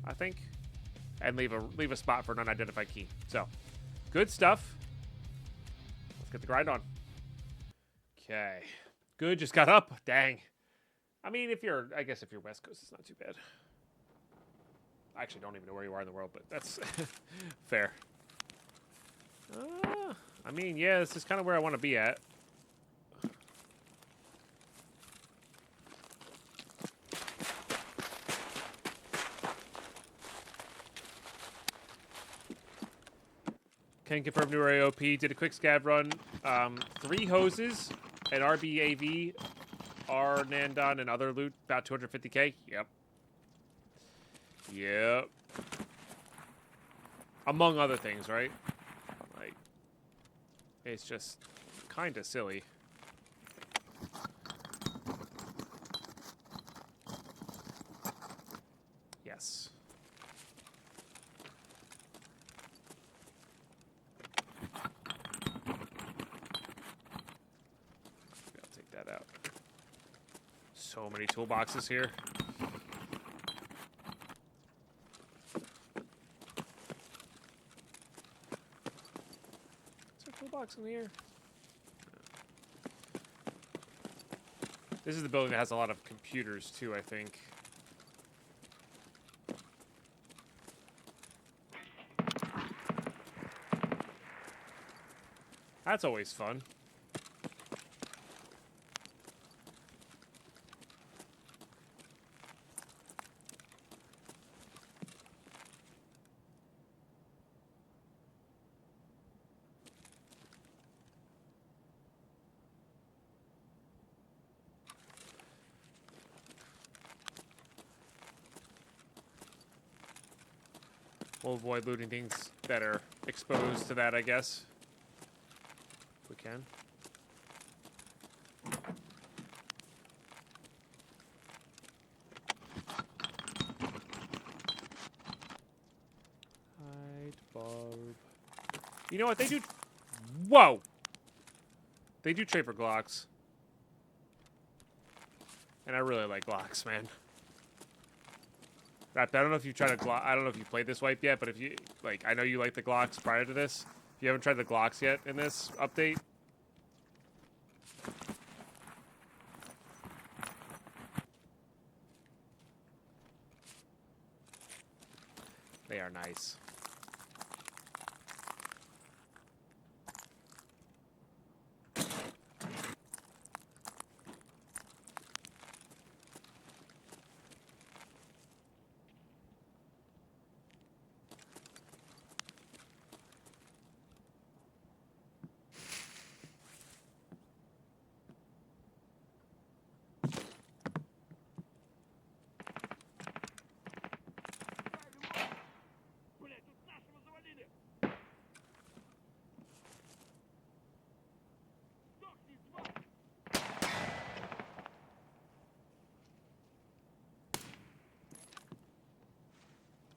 I think. And leave a spot for an unidentified key. So, good stuff. Let's get the grind on. Okay. Good, just got up. Dang. I mean, I guess if you're West Coast, it's not too bad. I actually don't even know where you are in the world, but that's fair. I mean, yeah, this is kind of where I want to be at. Can confirm new AOP. Did a quick scav run. 3 hoses, an RBAV, R Nandon, and other loot. About 250k. Yep. Yep. Among other things, right? Like, it's just kind of silly. Yes. I'll take that out. So many toolboxes here. Is there a toolbox in here? This is the building that has a lot of computers too, I think. That's always fun. We'll avoid looting things that are exposed to that, I guess. If we can. Hide barb. You know what? They do... Whoa! They do trade for Glocks. And I really like Glocks, man. I don't know if you've tried a Glock. I don't know if you played this wipe yet, but if you like, I know you like the Glocks prior to this. If you haven't tried the Glocks yet in this update, they are nice.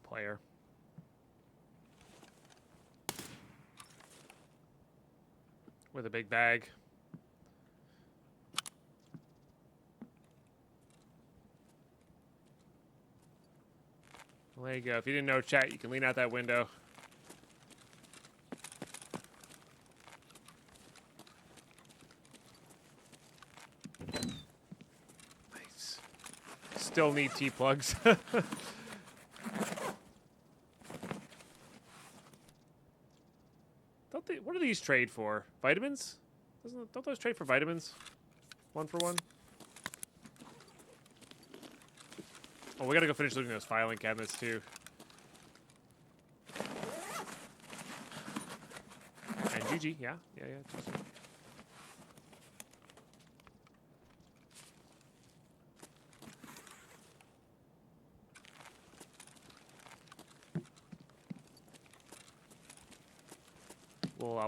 Player. With a big bag. Well, there you go. If you didn't know, chat, you can lean out that window. Nice. Still need T-plugs. What do these trade for? Vitamins? Don't those trade for vitamins? 1 for 1? Oh, we gotta go finish looting those filing cabinets too. And GG, yeah.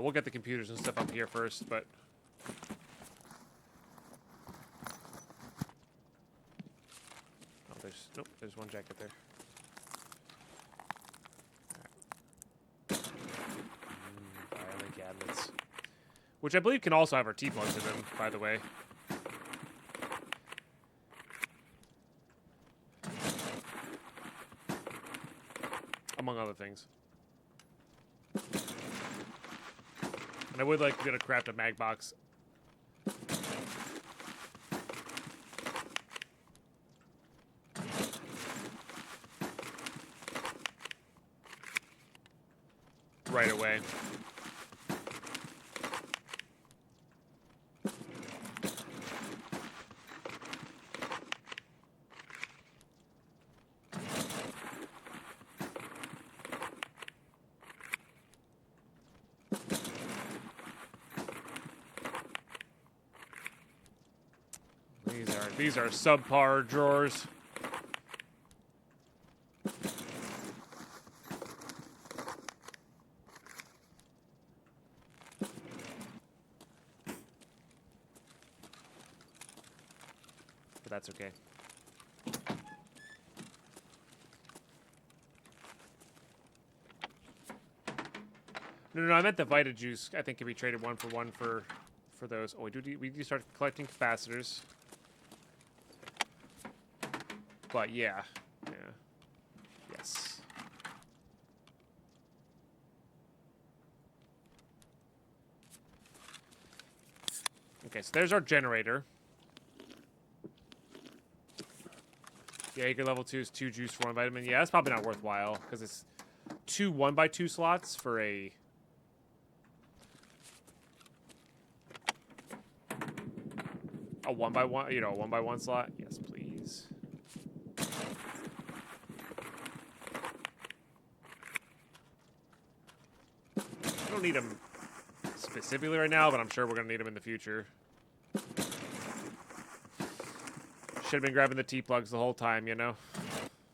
We'll get the computers and stuff up here first, but there's one jacket there. Filing cabinets, which I believe can also have our T-plugs in them, by the way. Among other things. And I would like to get a craft a mag box. Right away. These are subpar drawers. But that's okay. No, I meant the Vita Juice. I think can be traded 1 for 1 for those. Oh, we do start collecting capacitors. But yeah. Yes. Okay, so there's our generator. Jaeger level 2 is 2 juice for 1 vitamin. Yeah, that's probably not worthwhile because it's 2 1x2 slots for a... A 1x1, you know, a 1x1 slot. Yes, please. I don't need them specifically right now, but I'm sure we're going to need them in the future. Should have been grabbing the T-plugs the whole time, you know?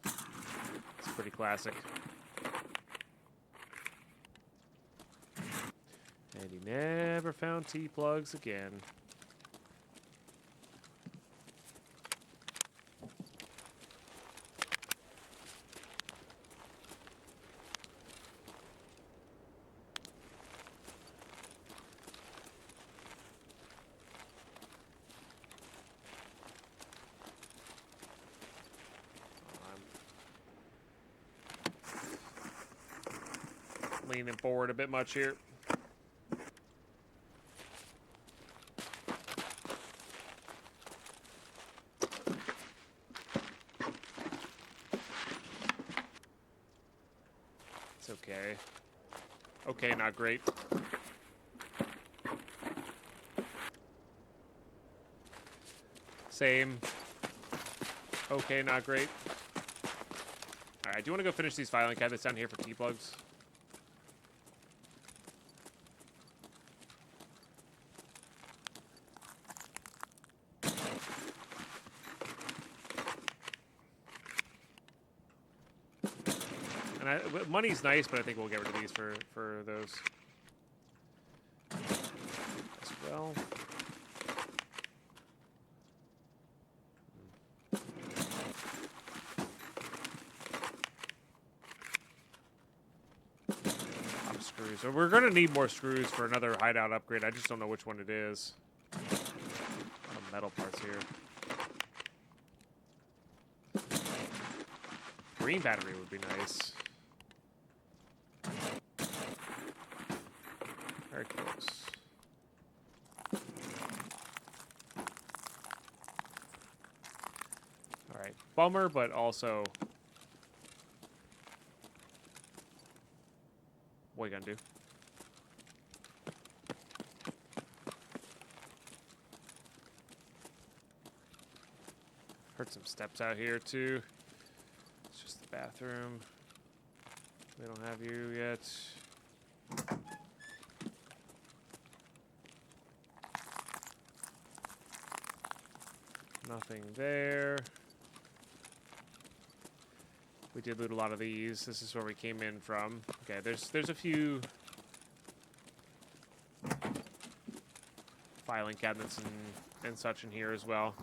It's pretty classic. Never found T-plugs again. Leaning forward a bit much here. It's okay. Okay, not great. Same. Okay, not great. Alright, do you want to go finish these filing cabinets down here for T-plugs? And money's nice, but I think we'll get rid of these for those as well. Screws. So we're gonna need more screws for another hideout upgrade. I just don't know which one it is. A lot of metal parts here. Green battery would be nice. Very close. Alright. Bummer, but also... What are you gonna do? Heard some steps out here too. It's just the bathroom. We don't have you yet. Nothing there. We did loot a lot of these. This is where we came in from. Okay, there's a few filing cabinets and such in here as well.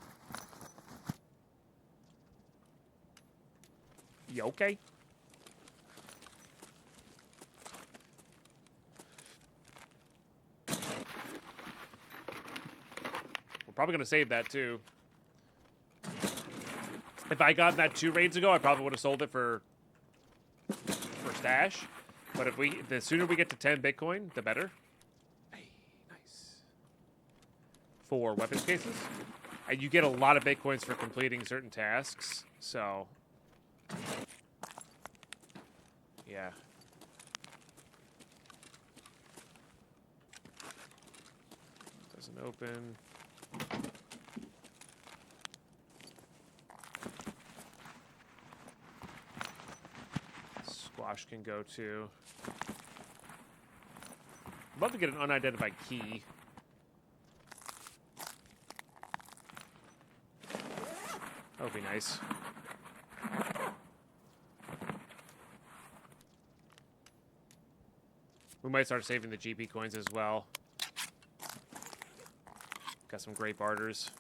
You okay? We're probably gonna save that too. If I got that 2 raids ago, I probably would have sold it for stash. But if the sooner we get to 10 Bitcoin, the better. Hey, nice. 4 weapons cases, and you get a lot of Bitcoins for completing certain tasks. So, yeah. Doesn't open. Squash can go to. I'd love to get an unidentified key. That would be nice. We might start saving the GP coins as well. Got some great barters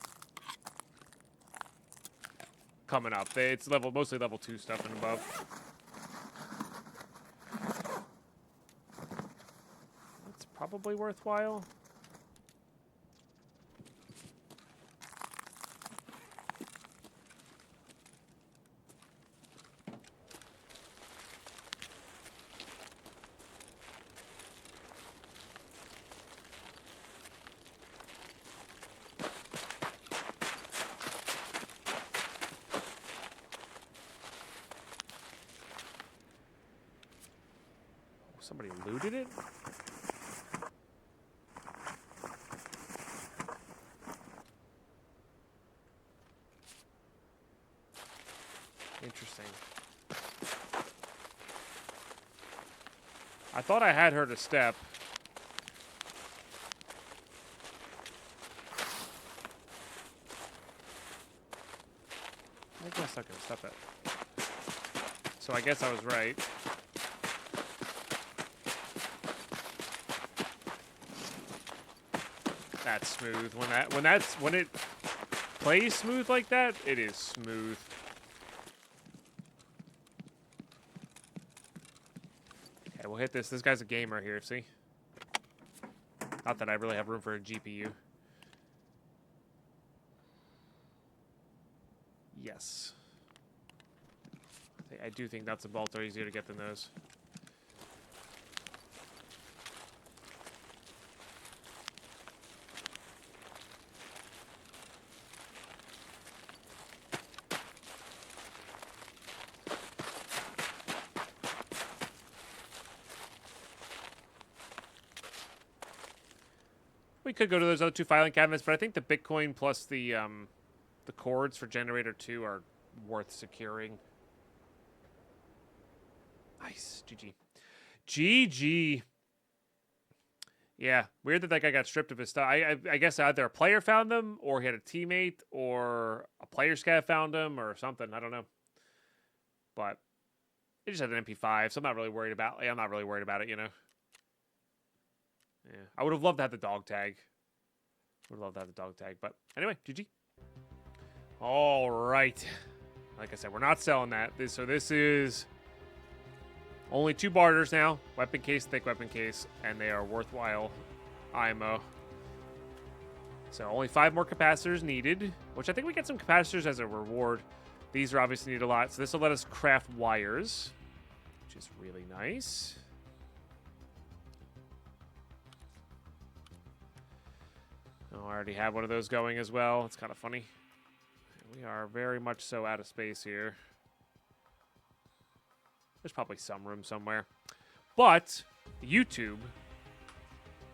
coming up. It's mostly level 2 stuff and above. That's probably worthwhile. Somebody looted it? Interesting. I thought I had heard a step. I guess I can step it. So I guess I was right. That's smooth. When it plays smooth like that, it is smooth. Okay, we'll hit this. This guy's a gamer here, see? Not that I really have room for a GPU. Yes. I do think nuts and bolts are easier to get than those. We could go to those other 2 filing cabinets, but I think the Bitcoin plus the cords for generator 2 are worth securing. Nice. GG. GG. Yeah, weird that that guy got stripped of his stuff. I guess either a player found them, or he had a teammate, or a player scav found him, or something. I don't know. But he just had an MP5, so I'm not really worried about. I'm not really worried about it, you know. Yeah, I would have loved to have the dog tag. Would love to have the dog tag, but anyway, GG. All right. Like I said, we're not selling that. So this is only 2 barters now. Weapon case, thick weapon case, and they are worthwhile IMO. So only 5 more capacitors needed, which I think we get some capacitors as a reward. These are obviously need a lot, so this will let us craft wires, which is really nice. Oh, I already have one of those going as well. It's kind of funny. We are very much so out of space here. There's probably some room somewhere. But YouTube,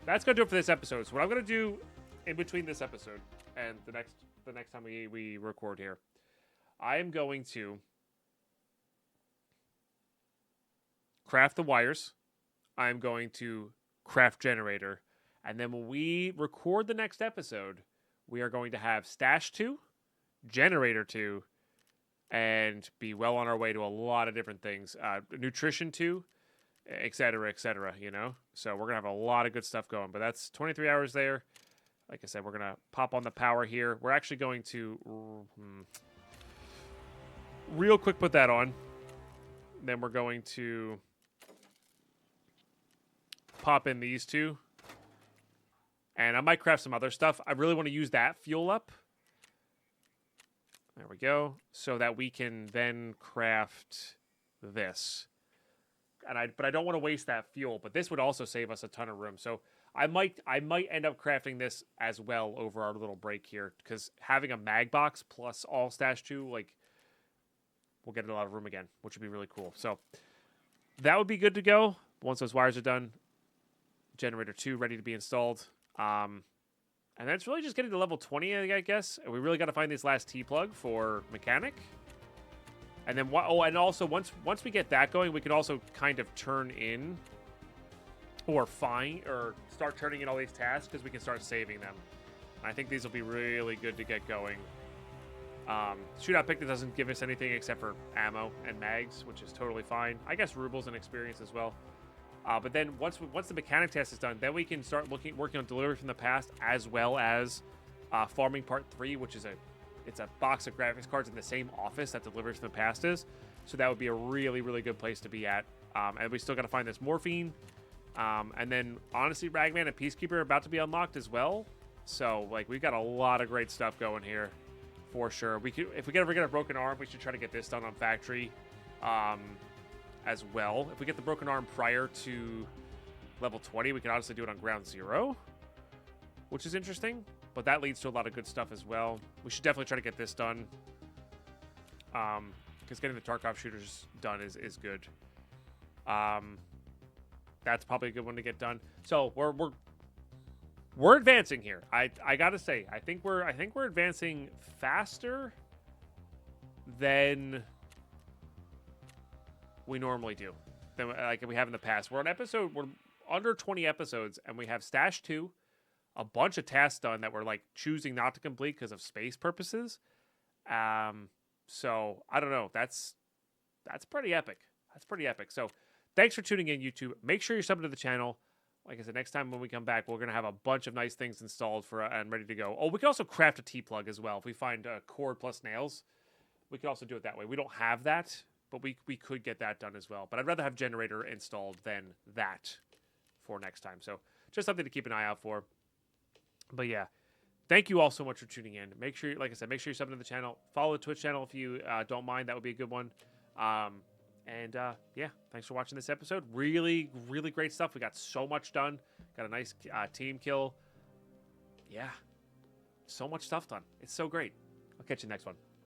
that's going to do it for this episode. So what I'm going to do in between this episode and the next time we record here, I am going to craft the wires. I'm going to craft generator. And then when we record the next episode, we are going to have Stash 2, Generator 2, and be well on our way to a lot of different things. Nutrition 2, et cetera, you know? So we're going to have a lot of good stuff going. But that's 23 hours there. Like I said, we're going to pop on the power here. We're actually going to real quick put that on. Then we're going to pop in these 2. And I might craft some other stuff. I really want to use that fuel up. There we go. So that we can then craft this. But I don't want to waste that fuel. But this would also save us a ton of room. So I might end up crafting this as well over our little break here. Because having a mag box plus all Stash 2, like, we'll get a lot of room again, which would be really cool. So that would be good to go. Once those wires are done, Generator 2 ready to be installed. And that's really just getting to level 20, I guess. And we really got to find this last T-plug for mechanic. And then, and also once we get that going, we can also kind of turn in or start turning in all these tasks because we can start saving them. And I think these will be really good to get going. Shootout pick that doesn't give us anything except for ammo and mags, which is totally fine. I guess rubles and experience as well. But then once the mechanic test is done, then we can start working on delivery from the past, as well as farming part 3, which is it's a box of graphics cards in the same office that delivery from the past is. So that would be a really, really good place to be at. And we still got to find this morphine. And then honestly, Ragman and Peacekeeper are about to be unlocked as well. So like we've got a lot of great stuff going here, for sure. If we ever get a broken arm, we should try to get this done on factory. As well. If we get the broken arm prior to level 20, we can honestly do it on ground 0, which is interesting, but that leads to a lot of good stuff as well. We should definitely try to get this done, because getting the Tarkov shooters done is good. That's probably a good one to get done. So we're advancing here. I gotta say, I think we're advancing faster than we normally do, than like we have in the past. We're under 20 episodes, and we have Stash 2, a bunch of tasks done that we're like choosing not to complete because of space purposes. So I don't know. That's pretty epic. That's pretty epic. So thanks for tuning in, YouTube. Make sure you're subbed to the channel. like I said, next time when we come back, we're going to have a bunch of nice things installed for and ready to go. Oh, we can also craft a T-plug as well. If we find a cord plus nails, we could also do it that way. We don't have that, but we could get that done as well. But I'd rather have generator installed than that for next time. So just something to keep an eye out for. But yeah, thank you all so much for tuning in. Make sure, like I said, make sure you're subbing to the channel. Follow the Twitch channel if you don't mind. That would be a good one. Yeah, thanks for watching this episode. Really, really great stuff. We got so much done. Got a nice team kill. Yeah, so much stuff done. It's so great. I'll catch you next one.